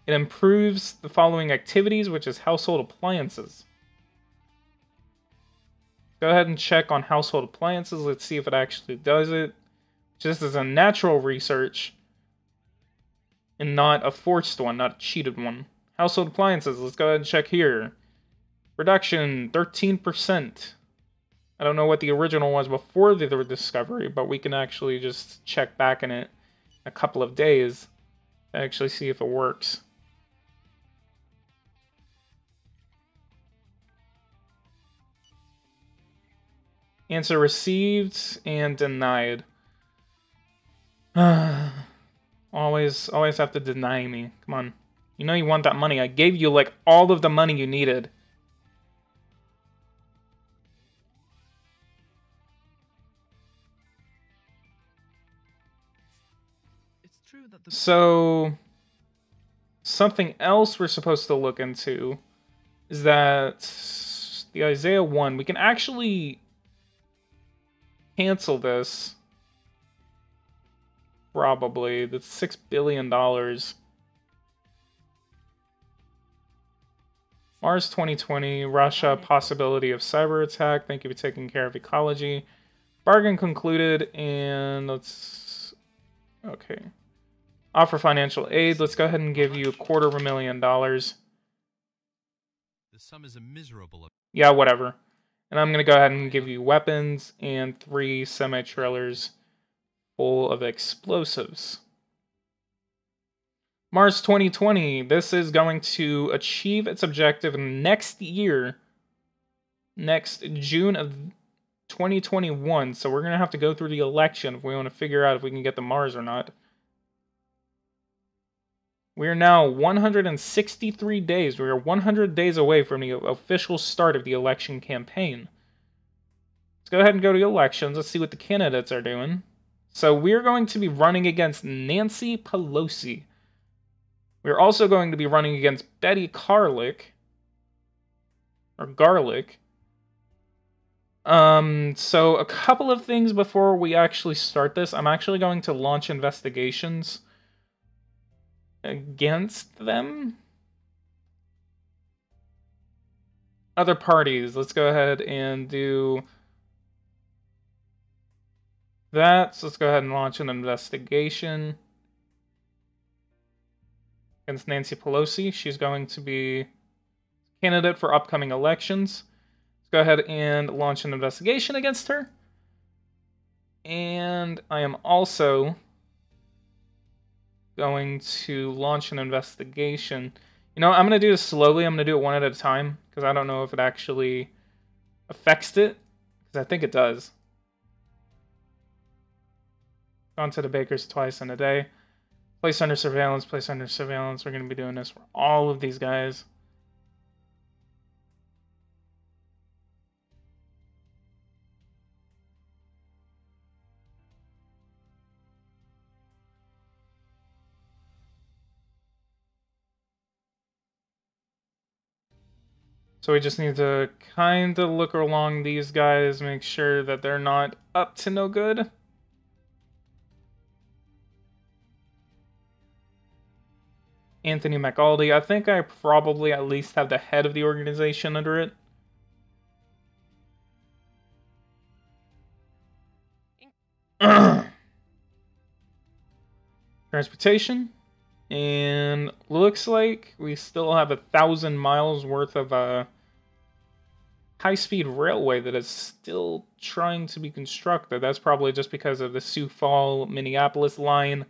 improves the following activities, which is household appliances. Go ahead and check on household appliances. Let's see if it actually does it. This is a natural research and not a forced one, not a cheated one. Household appliances, let's go ahead and check here. Reduction, 13%. I don't know what the original was before the discovery, but we can actually just check back in it a couple of days to actually see if it works. Answer received and denied. Always have to deny me. Come on. You know you want that money. I gave you, like, all of the money you needed. It's true that So, something else we're supposed to look into is that the Isaiah 1, we can actually cancel this. Probably. That's $6 billion. Mars 2020, Russia, possibility of cyber attack. Thank you for taking care of ecology. Bargain concluded, and let's Okay. Offer financial aid. Let's go ahead and give you $250,000. The sum is a miserable. Yeah, whatever. And I'm going to go ahead and give you weapons and 3 semi-trailers full of explosives. Mars 2020. This is going to achieve its objective next year. Next June of 2021. So we're going to have to go through the election if we want to figure out if we can get the Mars or not. We are now 163 days. We are 100 days away from the official start of the election campaign. Let's go ahead and go to elections. Let's see what the candidates are doing. So we're going to be running against Nancy Pelosi. We're also going to be running against Betty Garlick. So a couple of things before we actually start this. I'm actually going to launch investigations against them. Other parties. Let's go ahead and do that. So let's go ahead and launch an investigation against Nancy Pelosi. She's going to be candidate for upcoming elections. Let's go ahead and launch an investigation against her. And I am also going to launch an investigation. You know, I'm going to do this slowly. I'm going to do it one at a time because I don't know if it actually affects it, because I think it does. Gone to the bakers twice in a day. Place under surveillance, place under surveillance. We're going to be doing this for all of these guys. So we just need to kind of look along these guys, make sure that they're not up to no good. Anthony McAuley. I think I probably at least have the head of the organization under it. Transportation. And looks like we still have 1,000 miles worth of high-speed railway that is still trying to be constructed. That's probably just because of the Sioux Falls, Minneapolis line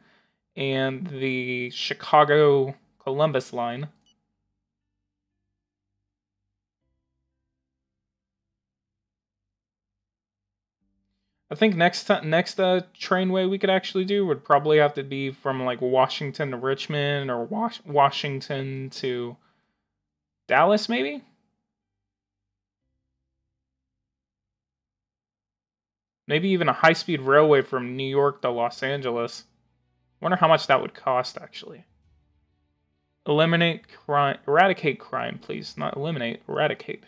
and the Chicago-Columbus line. I think next trainway we could actually do would probably have to be from like Washington to Richmond or Washington to Dallas, maybe? Maybe even a high-speed railway from New York to Los Angeles. Wonder how much that would cost, actually. Eradicate crime, please. Not eliminate, eradicate.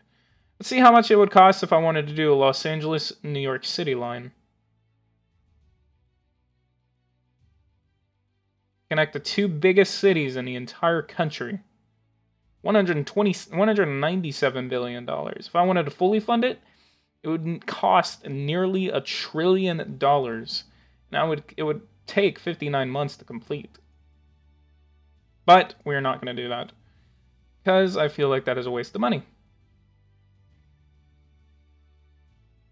Let's see how much it would cost if I wanted to do a Los Angeles, New York City line. Connect the 2 biggest cities in the entire country. $197 billion. If I wanted to fully fund it, it would cost nearly $1 trillion. Now it would take 59 months to complete. But we're not going to do that, because I feel like that is a waste of money.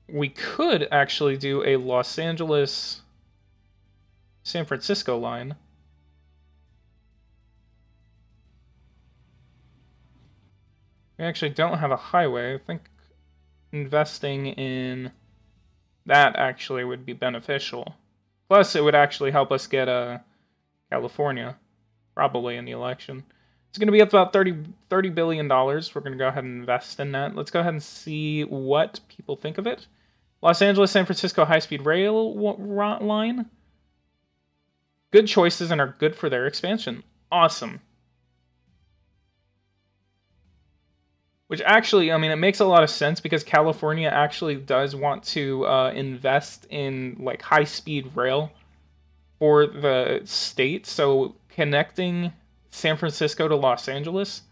We could actually do a Los Angeles, San Francisco line. We actually don't have a highway. I think investing in that actually would be beneficial. Plus, it would actually help us get California, probably, in the election. It's going to be up about $30 billion. We're going to go ahead and invest in that. Let's go ahead and see what people think of it. Los Angeles, San Francisco high-speed rail line. Good choices and are good for their expansion. Awesome. Which actually, I mean, it makes a lot of sense because California actually does want to invest in like high-speed rail for the state. So connecting San Francisco to Los Angeles.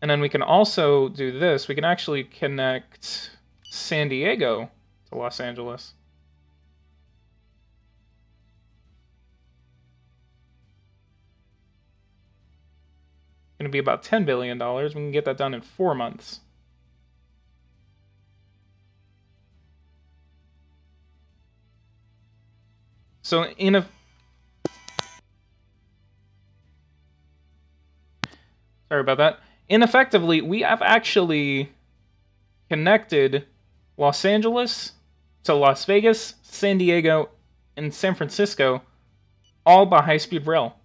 And then we can also do this. We can actually connect San Diego to Los Angeles. going to be about $10 billion. We can get that done in 4 months. So sorry about that. Ineffectively, we have actually connected Los Angeles to Las Vegas, San Diego, and San Francisco, all by high-speed rail.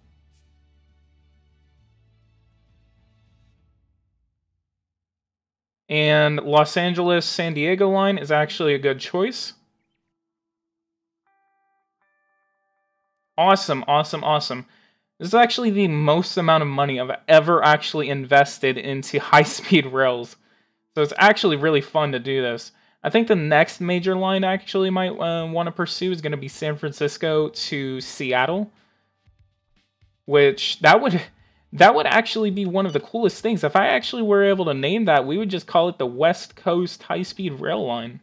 And Los Angeles, San Diego line is actually a good choice. Awesome, awesome, awesome. This is actually the most amount of money I've ever actually invested into high-speed rails. So it's actually really fun to do this. I think the next major line I actually might want to pursue is going to be San Francisco to Seattle. Which, that would actually be one of the coolest things. If I actually were able to name that, we would just call it the West Coast High-Speed Rail Line.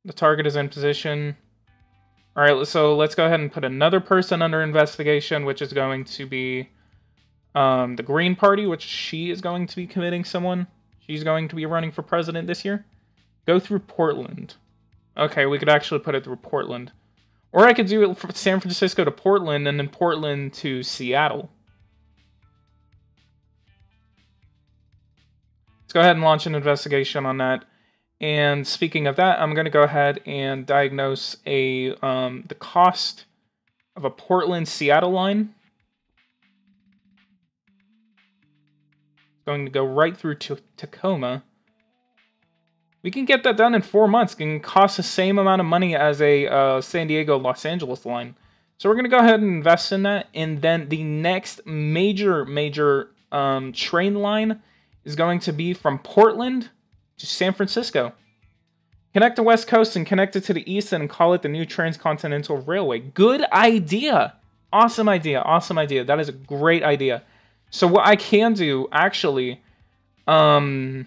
The target is in position. Alright, so let's go ahead and put another person under investigation, which is going to be the Green Party, which she is going to be committing someone. She's going to be running for president this year. Go through Portland. Okay, we could actually put it through Portland. Or I could do it from San Francisco to Portland, and then Portland to Seattle. Let's go ahead and launch an investigation on that. And speaking of that, I'm going to go ahead and diagnose the cost of a Portland-Seattle line. It's going to go right through to Tacoma. We can get that done in 4 months. It can cost the same amount of money as a San Diego-Los Angeles line. So we're going to go ahead and invest in that. And then the next major train line is going to be from Portland to San Francisco. Connect the West Coast and connect it to the East and call it the new Transcontinental Railway. Good idea. Awesome idea. Awesome idea. That is a great idea. So what I can do, actually... Okay.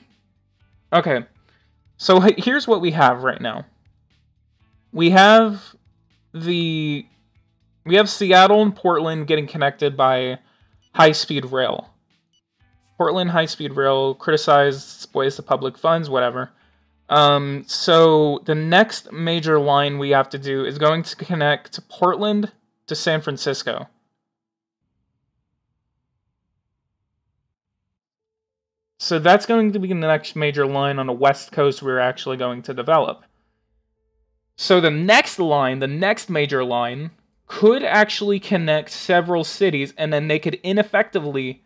So here's what we have right now. We have Seattle and Portland getting connected by high-speed rail. Portland high-speed rail criticized, waste of public funds, whatever. So the next major line we have to do is going to connect Portland to San Francisco. So that's going to be the next major line on the West Coast we're actually going to develop. So the next line, the next major line, could actually connect several cities, and then they could effectively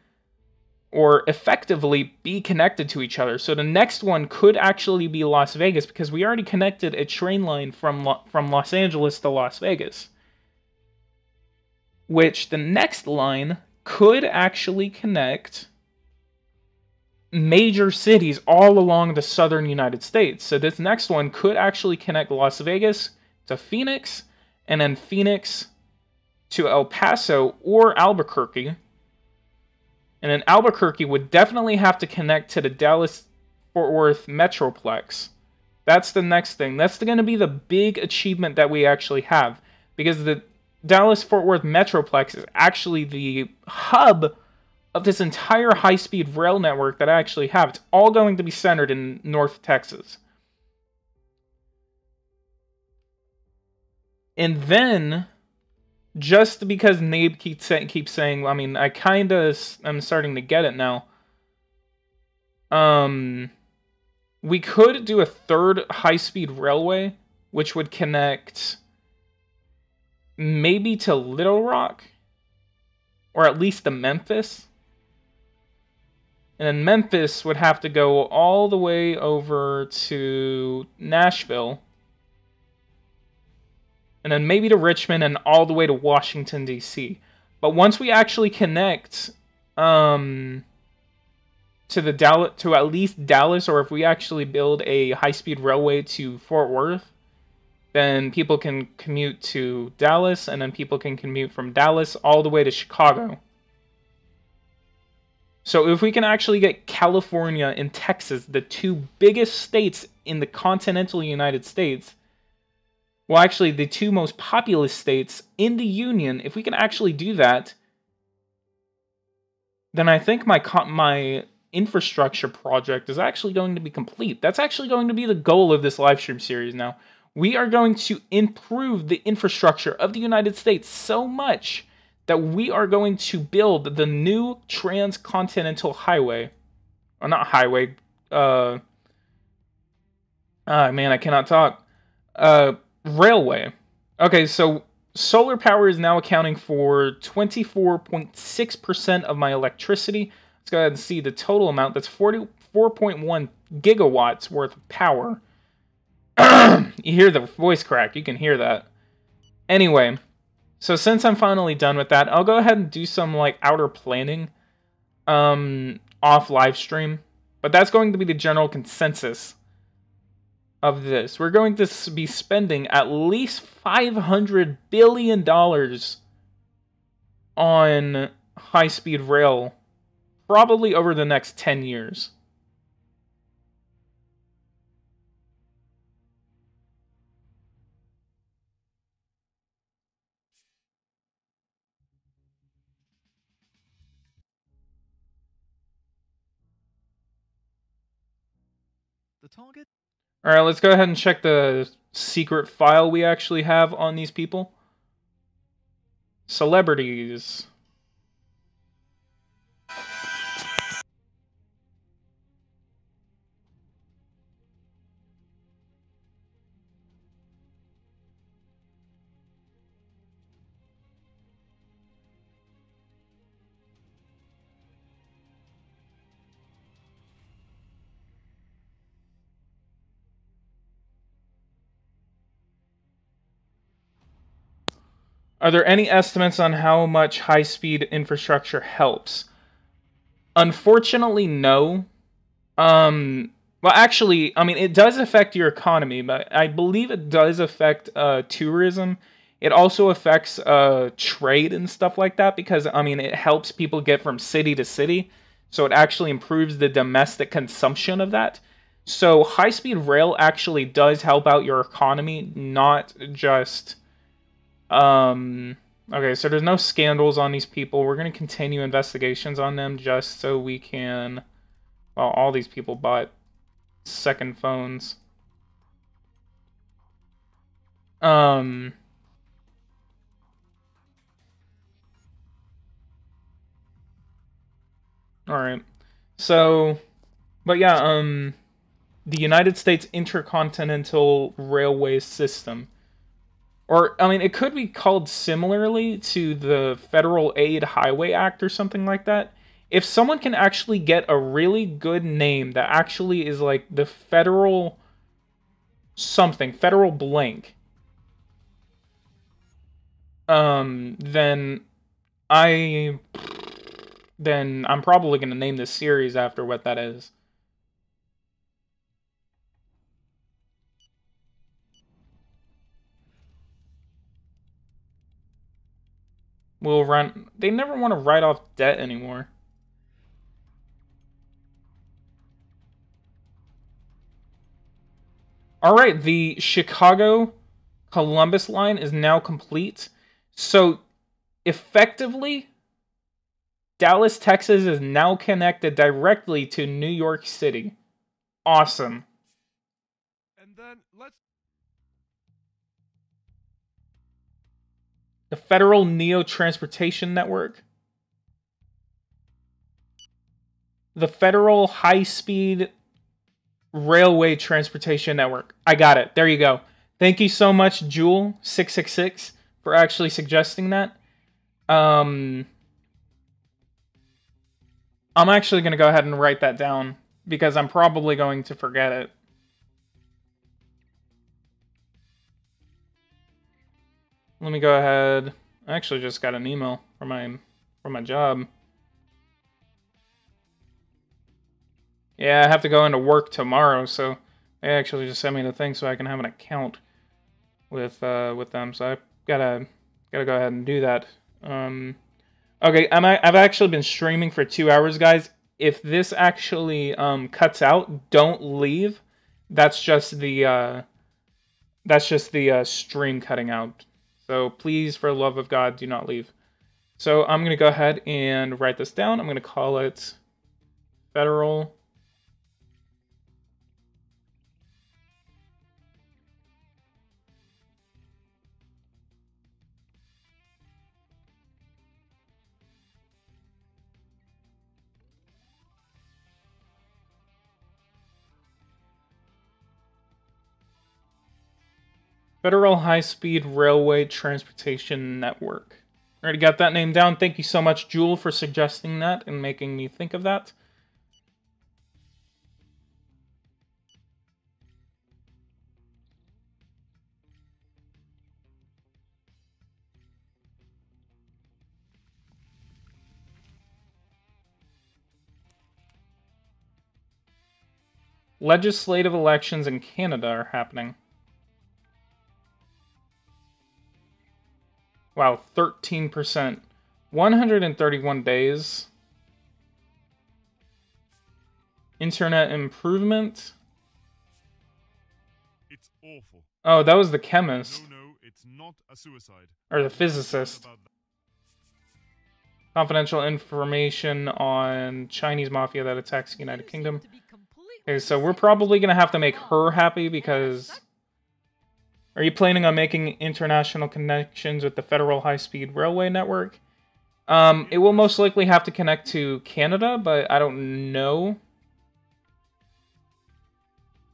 be connected to each other. So the next one could actually be Las Vegas, because we already connected a train line from Los Angeles to Las Vegas. Which the next line could actually connect major cities all along the southern United States. So this next one could actually connect Las Vegas to Phoenix, and then Phoenix to El Paso or Albuquerque. And then Albuquerque would definitely have to connect to the Dallas-Fort Worth Metroplex. That's the next thing. That's going to be the big achievement that we actually have. Because the Dallas-Fort Worth Metroplex is actually the hub of this entire high-speed rail network that I actually have. It's all going to be centered in North Texas. And then, just because Nabe keeps saying, I mean, I I'm starting to get it now. We could do a third high-speed railway, which would connect maybe to Little Rock, or at least to Memphis. And then Memphis would have to go all the way over to Nashville. And then maybe to Richmond and all the way to Washington, D.C. But once we actually connect to at least Dallas, or if we actually build a high-speed railway to Fort Worth, then people can commute to Dallas, and then people can commute from Dallas all the way to Chicago. So if we can actually get California and Texas, the two biggest states in the continental United States, well, actually the two most populous states in the Union, if we can actually do that, then I think my infrastructure project is actually going to be complete. That's actually going to be the goal of this live stream series now. We are going to improve the infrastructure of the United States so much that we are going to build the new transcontinental highway. Or not highway. Man, I cannot talk. Railway. Okay, so solar power is now accounting for 24.6% of my electricity. Let's go ahead and see the total amount. That's 44.1 gigawatts worth of power. You hear the voice crack. You can hear that. Anyway, so since I'm finally done with that, I'll go ahead and do some like outer planning off live stream. But that's going to be the general consensus of this. We're going to be spending at least $500 billion on high-speed rail, probably over the next 10 years. The target? Alright, let's go ahead and check the secret file we actually have on these people. Celebrities. Are there any estimates on how much high-speed infrastructure helps? Unfortunately, no. Well, actually, I mean, it does affect your economy, but I believe it does affect tourism. It also affects trade and stuff like that because, I mean, it helps people get from city to city. So it actually improves the domestic consumption of that. So high-speed rail actually does help out your economy, not just... Okay, so there's no scandals on these people. We're going to continue investigations on them just so we can... Well, all these people bought second phones. Alright. So, but yeah, the United States Intercontinental Railway System. Or, I mean, it could be called similarly to the Federal Aid Highway Act or something like that. If someone can actually get a really good name that actually is like the federal something, federal blank, then I'm probably going to name this series after what that is. We'll run... They never want to write off debt anymore. Alright, the Chicago-Columbus line is now complete. So, effectively, Dallas, Texas is now connected directly to New York City. Awesome. And then let's... The Federal Neo Transportation Network. The Federal High-Speed Railway Transportation Network. I got it. There you go. Thank you so much, Jewel666, for actually suggesting that. I'm actually going to go ahead and write that down, because I'm probably going to forget it. Let me go ahead. I actually just got an email from my job. Yeah, I have to go into work tomorrow, so they actually just sent me the thing so I can have an account with them. So I gotta go ahead and do that. Okay, I've actually been streaming for 2 hours, guys. If this actually cuts out, don't leave. That's just the stream cutting out. So please, for the love of God, do not leave. So I'm going to go ahead and write this down. I'm going to call it federal Federal High-Speed Railway Transportation Network. Already got that name down. Thank you so much, Jewel, for suggesting that and making me think of that. Legislative elections in Canada are happening. Wow, 13%. 131 days. Internet improvement. It's awful. Oh, that was the chemist. No, it's not a suicide. Or the physicist. Confidential information on Chinese mafia that attacks the United Kingdom. Okay, so we're probably going to have to make her happy because... Are you planning on making international connections with the Federal High-Speed Railway Network? It will most likely have to connect to Canada, but I don't know.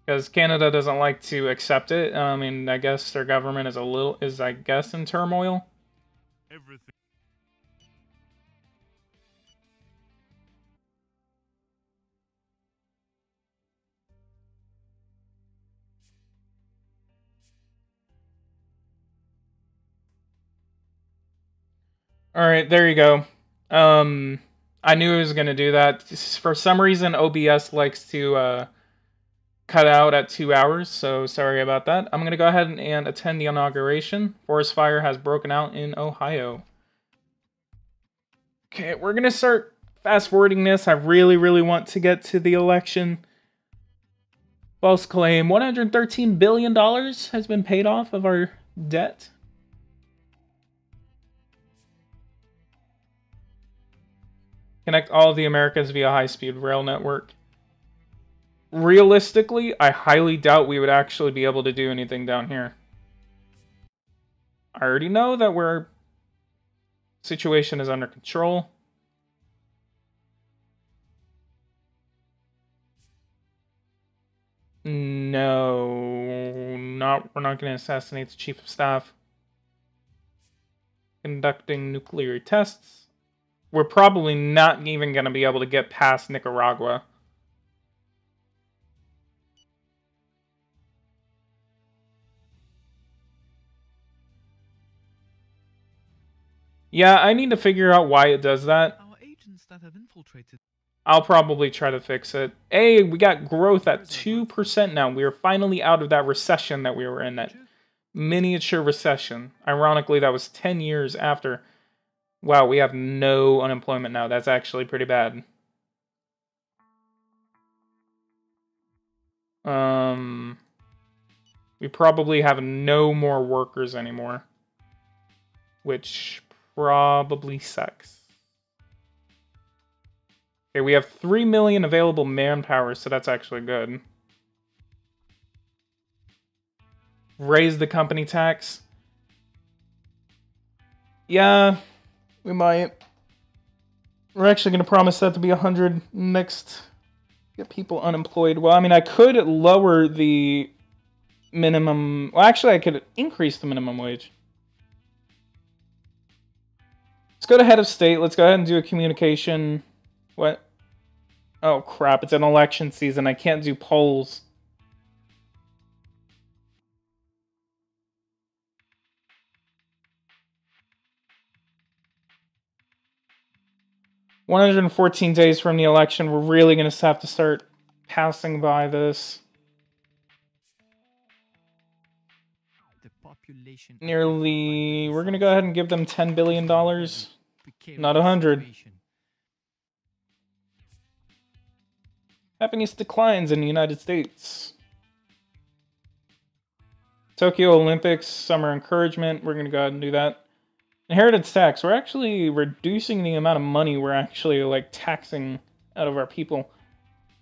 Because Canada doesn't like to accept it. I mean, I guess their government is I guess, in turmoil. Everything. Alright, there you go. I knew it was going to do that. For some reason, OBS likes to cut out at 2 hours, so sorry about that. I'm going to go ahead and attend the inauguration. Forest fire has broken out in Ohio. Okay, we're going to start fast-forwarding this. I really want to get to the election. False claim. $113 billion has been paid off of our debt. Connect all of the Americas via high-speed rail network. Realistically, I highly doubt we would actually be able to do anything down here. I already know that our situation is under control. No, we're not going to assassinate the Chief of Staff. Conducting nuclear tests. We're probably not even going to be able to get past Nicaragua. Yeah, I need to figure out why it does that. Our agents that have infiltrated. I'll probably try to fix it. Hey, we got growth at 2% now. We are finally out of that recession that we were in, that miniature recession. Ironically, that was 10 years after. Wow, we have no unemployment now. That's actually pretty bad. We probably have no more workers anymore. Which probably sucks. Okay, we have 3 million available manpower, so that's actually good. Raise the company tax. Yeah, we might. We're actually going to promise that to be 100 next. Get people unemployed. Well, I mean, I could lower the minimum. Well, actually, I could increase the minimum wage. Let's go to head of state. Let's go ahead and do a communication. What? Oh, crap. It's an election season. I can't do polls. "114 days from the election. We're really going to have to start passing by this. The population Nearly... We're going to go ahead and give them $10 billion. Not 100. Happiness declines in the United States. Tokyo Olympics, summer encouragement. We're going to go ahead and do that. Inheritance tax. We're actually reducing the amount of money we're actually like taxing out of our people.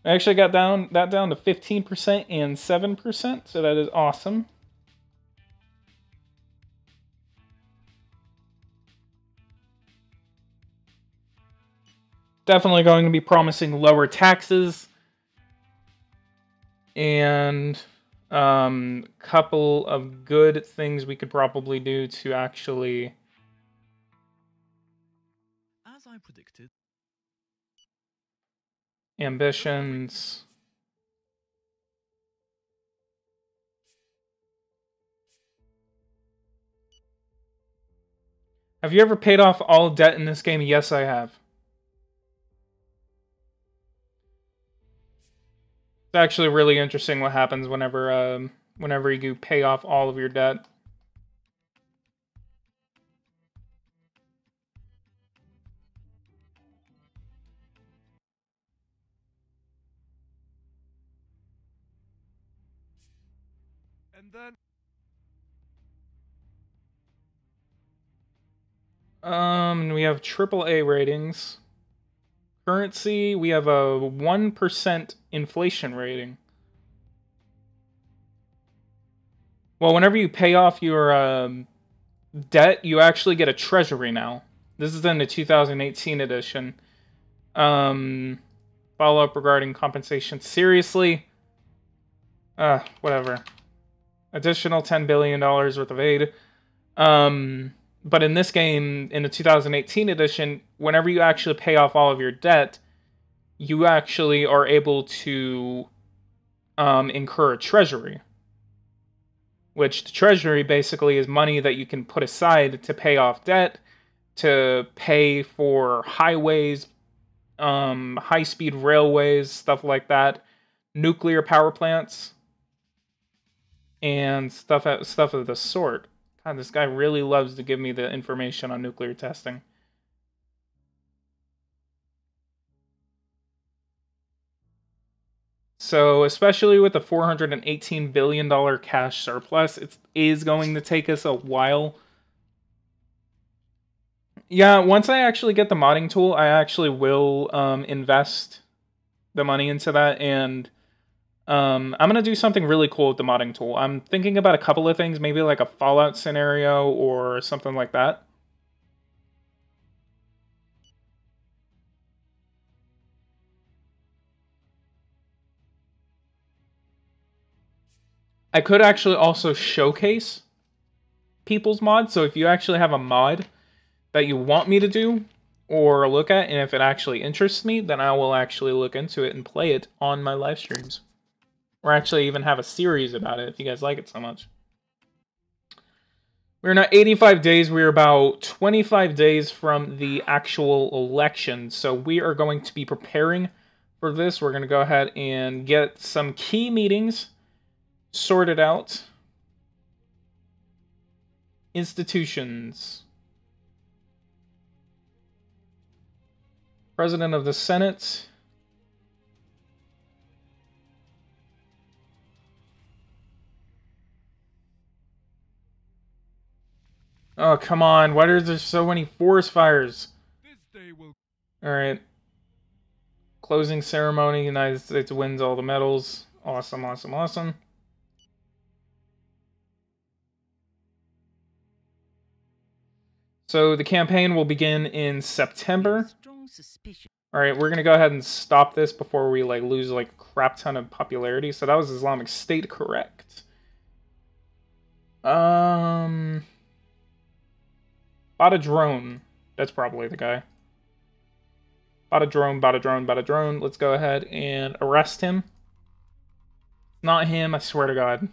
I actually got that down to 15% and 7%, so that is awesome. Definitely going to be promising lower taxes. And couple of good things we could probably do to actually... As I predicted. Ambitions. Have you ever paid off all debt in this game? Yes, I have. It's actually really interesting what happens whenever whenever you pay off all of your debt. And then We have AAA ratings. Currency, we have a 1% inflation rating. Well, whenever you pay off your debt, you actually get a treasury now. This is in the 2018 edition. Follow-up regarding compensation. Seriously? Whatever. Additional $10 billion worth of aid. But in this game, in the 2018 edition, whenever you actually pay off all of your debt, you actually are able to incur a treasury. Which the treasury basically is money that you can put aside to pay off debt, to pay for highways, high-speed railways, stuff like that, nuclear power plants, and stuff of the sort. God, this guy really loves to give me the information on nuclear testing. So, especially with the $418 billion cash surplus, it is going to take us a while. Yeah, once I actually get the modding tool, I actually will invest the money into that, and I'm going to do something really cool with the modding tool. I'm thinking about a couple of things, maybe like a Fallout scenario or something like that. I could actually also showcase people's mods, so if you actually have a mod that you want me to do or look at, and if it actually interests me, then I will actually look into it and play it on my live streams. Or actually even have a series about it if you guys like it so much. We're not 85 days, we're about 25 days from the actual election, so we are going to be preparing for this. We're going to go ahead and get some key meetings sorted out. Institutions. President of the Senate. Oh, come on. Why are there so many forest fires? Alright. Closing ceremony. United States wins all the medals. Awesome, awesome, awesome. So the campaign will begin in September. Alright, we're gonna go ahead and stop this before we lose a crap ton of popularity. So that was Islamic State, correct. Bought a drone. That's probably the guy. Bought a drone, bought a drone, bought a drone. Let's go ahead and arrest him. Not him, I swear to God.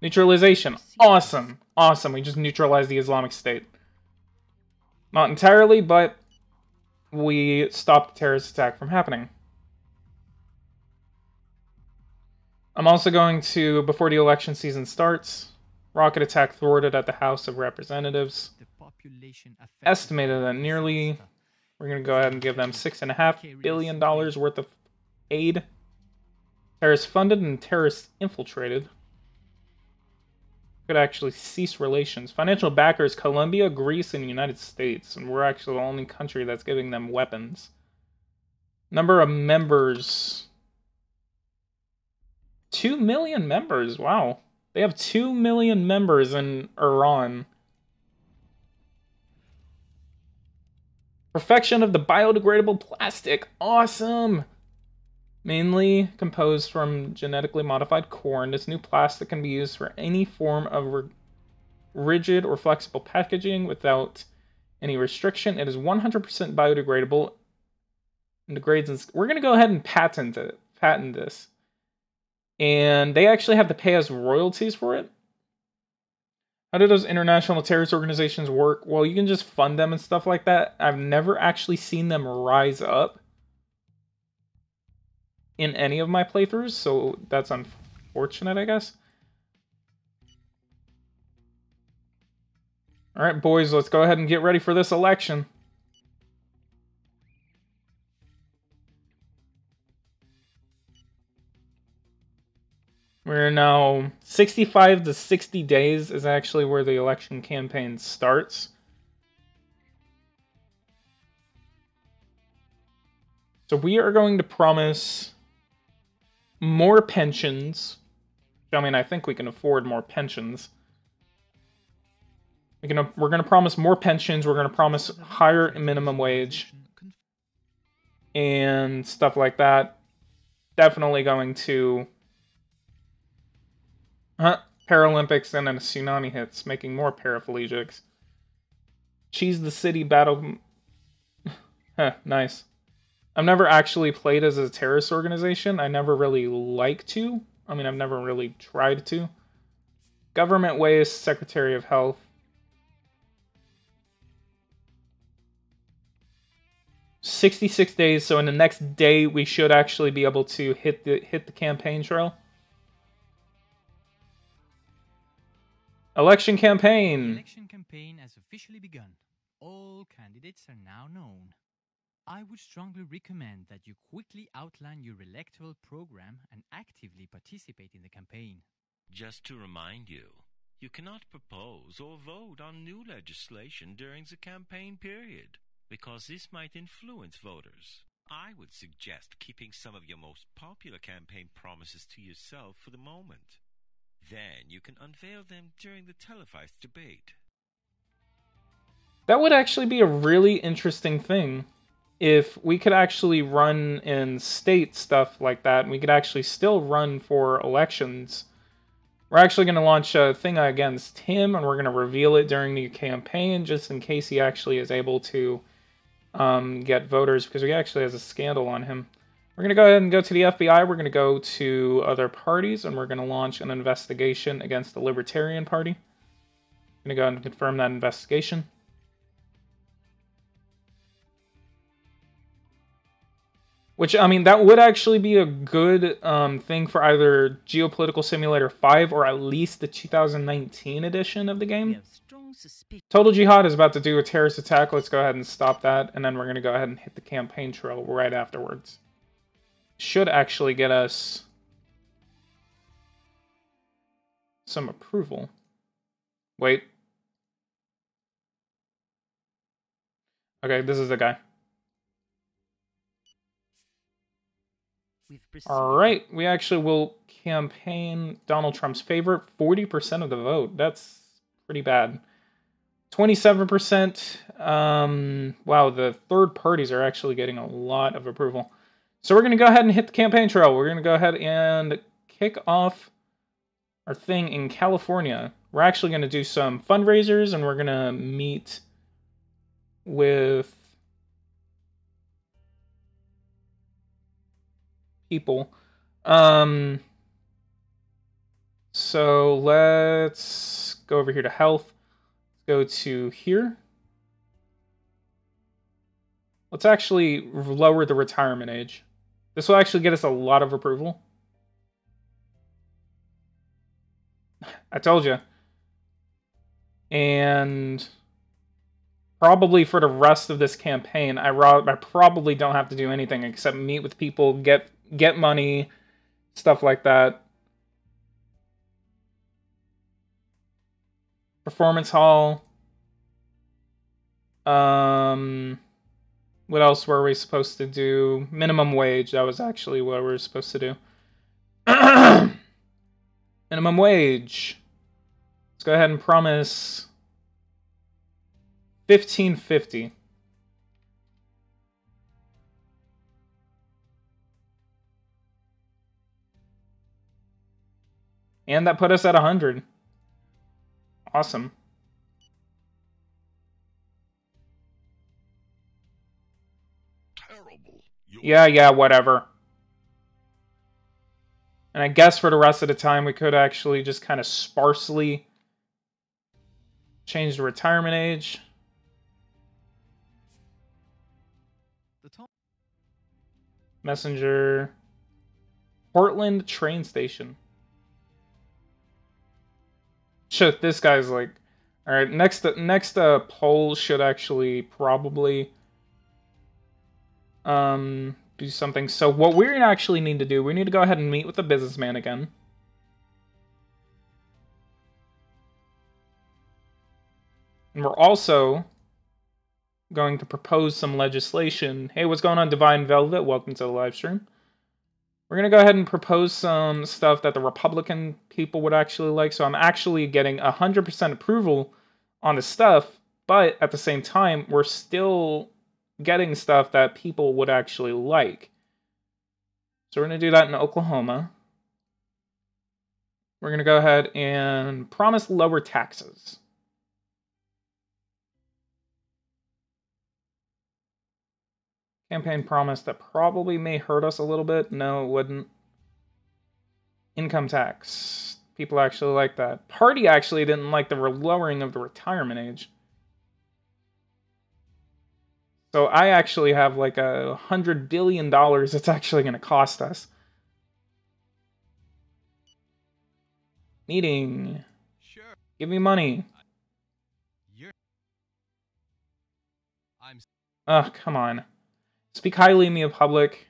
Neutralization. Awesome. Awesome, we just neutralized the Islamic State. Not entirely, but we stopped the terrorist attack from happening. I'm also going to, before the election season starts, rocket attack thwarted at the House of Representatives. Estimated at nearly, we're going to go ahead and give them $6.5 billion worth of aid. Terrorist funded and terrorist infiltrated. could actually cease relations. Financial backers, Colombia, Greece, and the United States. And we're actually the only country that's giving them weapons. Number of members. 2 million members. Wow. They have 2 million members in Iran. Perfection of the biodegradable plastic. Awesome. Mainly composed from genetically modified corn, this new plastic can be used for any form of rigid or flexible packaging without any restriction. It is 100% biodegradable and degrades. We're going to go ahead and patent this. And they actually have to pay us royalties for it. How do those international terrorist organizations work? Well, you can just fund them and stuff like that. I've never actually seen them rise up in any of my playthroughs, so that's unfortunate, I guess. Alright, boys, let's go ahead and get ready for this election. We're now 65 to 60 days is actually where the election campaign starts. So we are going to promise more pensions. I mean, I think we can afford more pensions. We're going to promise more pensions. We're going to promise higher minimum wage and stuff like that. Definitely going to Paralympics, and then a tsunami hits, making more paraplegics. Cheese the City battle. Nice. I've never actually played as a terrorist organization. I never really like to. I mean, I've never really tried to. Government waste, Secretary of Health. $66 days, so in the next day we should actually be able to hit the campaign trail. Election campaign. The election campaign has officially begun. All candidates are now known. I would strongly recommend that you quickly outline your electoral program and actively participate in the campaign. Just to remind you, you cannot propose or vote on new legislation during the campaign period, because this might influence voters. I would suggest keeping some of your most popular campaign promises to yourself for the moment. Then you can unveil them during the televised debate. That would actually be a really interesting thing. If we could actually run in state stuff like that, and we could actually still run for elections. We're actually going to launch a thing against him, and we're going to reveal it during the campaign, just in case he actually is able to get voters, because he actually has a scandal on him. We're going to go ahead and go to the FBI, we're going to go to other parties, and we're going to launch an investigation against the Libertarian Party. I'm going to go ahead and confirm that investigation. Which, I mean, that would actually be a good thing for either Geopolitical Simulator 5 or at least the 2019 edition of the game. Total Jihad is about to do a terrorist attack. Let's go ahead and stop that. And then we're going to go ahead and hit the campaign trail right afterwards. Should actually get us some approval. Wait. Okay, this is the guy. Alright, we actually will campaign Donald Trump's favorite. 40% of the vote. That's pretty bad. 27%. Wow, the third parties are actually getting a lot of approval. So we're going to go ahead and hit the campaign trail. We're going to go ahead and kick off our thing in California. We're actually going to do some fundraisers, and we're going to meet with people. So let's go over here to health. Go to here. Let's actually lower the retirement age. This will actually get us a lot of approval. I told you. And probably for the rest of this campaign, I probably don't have to do anything except meet with people, get money, stuff like that. Performance hall. What else were we supposed to do? Minimum wage. That was actually what we were supposed to do. Minimum wage. Let's go ahead and promise $15.50. And that put us at 100. Awesome. Terrible. Yeah, whatever. And I guess for the rest of the time, we could actually just kind of sparsely change the retirement age. Messenger. Portland train station. Shit, this guy's like... Alright, next poll should actually probably do something. So what we actually need to do, we need to go ahead and meet with the businessman again. And we're also going to propose some legislation. Hey, what's going on, Divine Velvet? Welcome to the live stream. We're going to go ahead and propose some stuff that the Republican people would actually like. So I'm actually getting 100% approval on the stuff, but at the same time, we're still getting stuff that people would actually like. So we're going to do that in Oklahoma. We're going to go ahead and promise lower taxes. Campaign promise that probably may hurt us a little bit. No, it wouldn't. Income tax. People actually like that. Party actually didn't like the lowering of the retirement age. So I actually have like $100 billion it's actually going to cost us. Meeting. Sure. Give me money. Ugh, come on. Speak highly of me in public.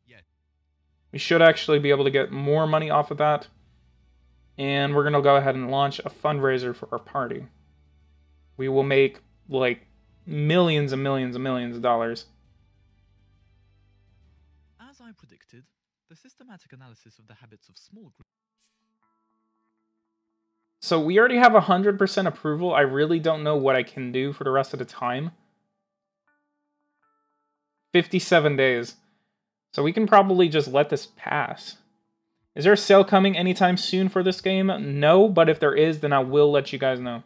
Yeah. We should actually be able to get more money off of that. And we're going to go ahead and launch a fundraiser for our party. We will make, like, millions and millions and millions of dollars. As I predicted, the systematic analysis of the habits of small groups. So we already have 100% approval. I really don't know what I can do for the rest of the time. 57 days. So we can probably just let this pass. Is there a sale coming anytime soon for this game? No, but if there is, then I will let you guys know.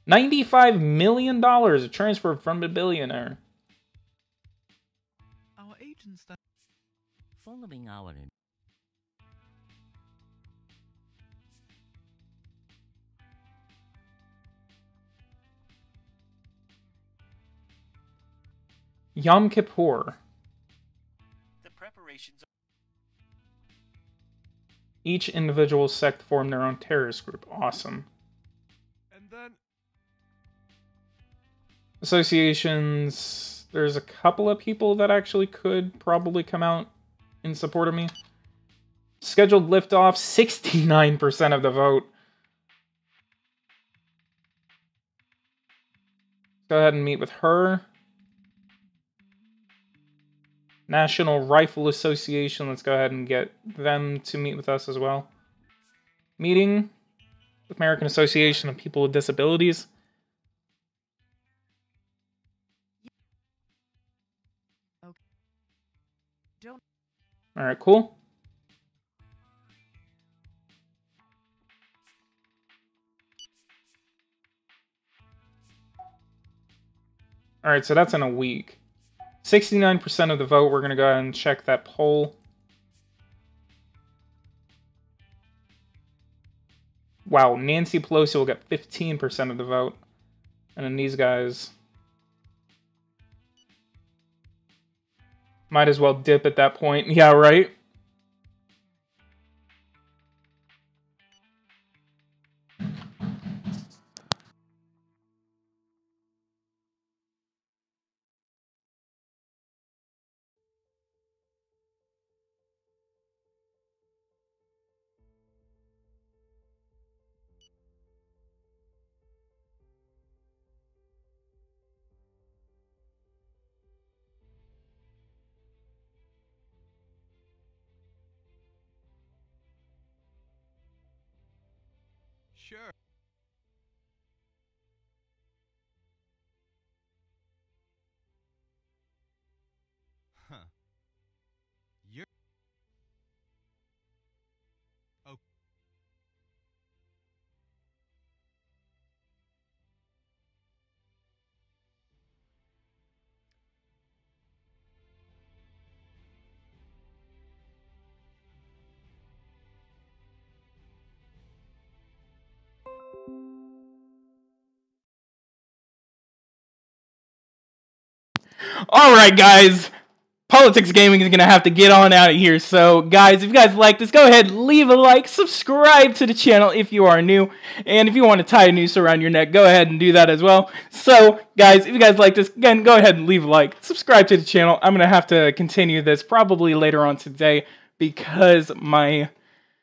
$95 million transferred from a billionaire. Our agents that following our Yom Kippur. the preparations. Each individual sect formed their own terrorist group. Awesome. And then Associations. There's a couple of people that actually could probably come out in support of me. Scheduled liftoff. 69% of the vote. Go ahead and meet with her. National Rifle Association. Let's go ahead and get them to meet with us as well. Meeting with American Association of People with Disabilities. Okay. Don't. All right, cool. All right, so that's in a week. 69% of the vote. We're going to go ahead and check that poll. Wow, Nancy Pelosi will get 15% of the vote. And then these guys might as well dip at that point. Yeah, right? Sure. Huh. You're... Oh. Alright, guys. PoliticsGaming is going to have to get on out of here. So, guys, if you guys like this, go ahead, leave a like, subscribe to the channel if you are new, and if you want to tie a noose around your neck, go ahead and do that as well. So, guys, if you guys like this, again, go ahead and leave a like, subscribe to the channel. I'm going to have to continue this probably later on today because my...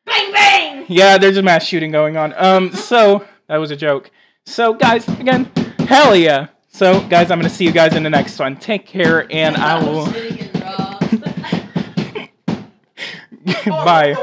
Bang, bang! Yeah, there's a mass shooting going on. So, that was a joke. So, guys, again, hell yeah. So, guys, I'm going to see you guys in the next one. Take care, and I will... Bye.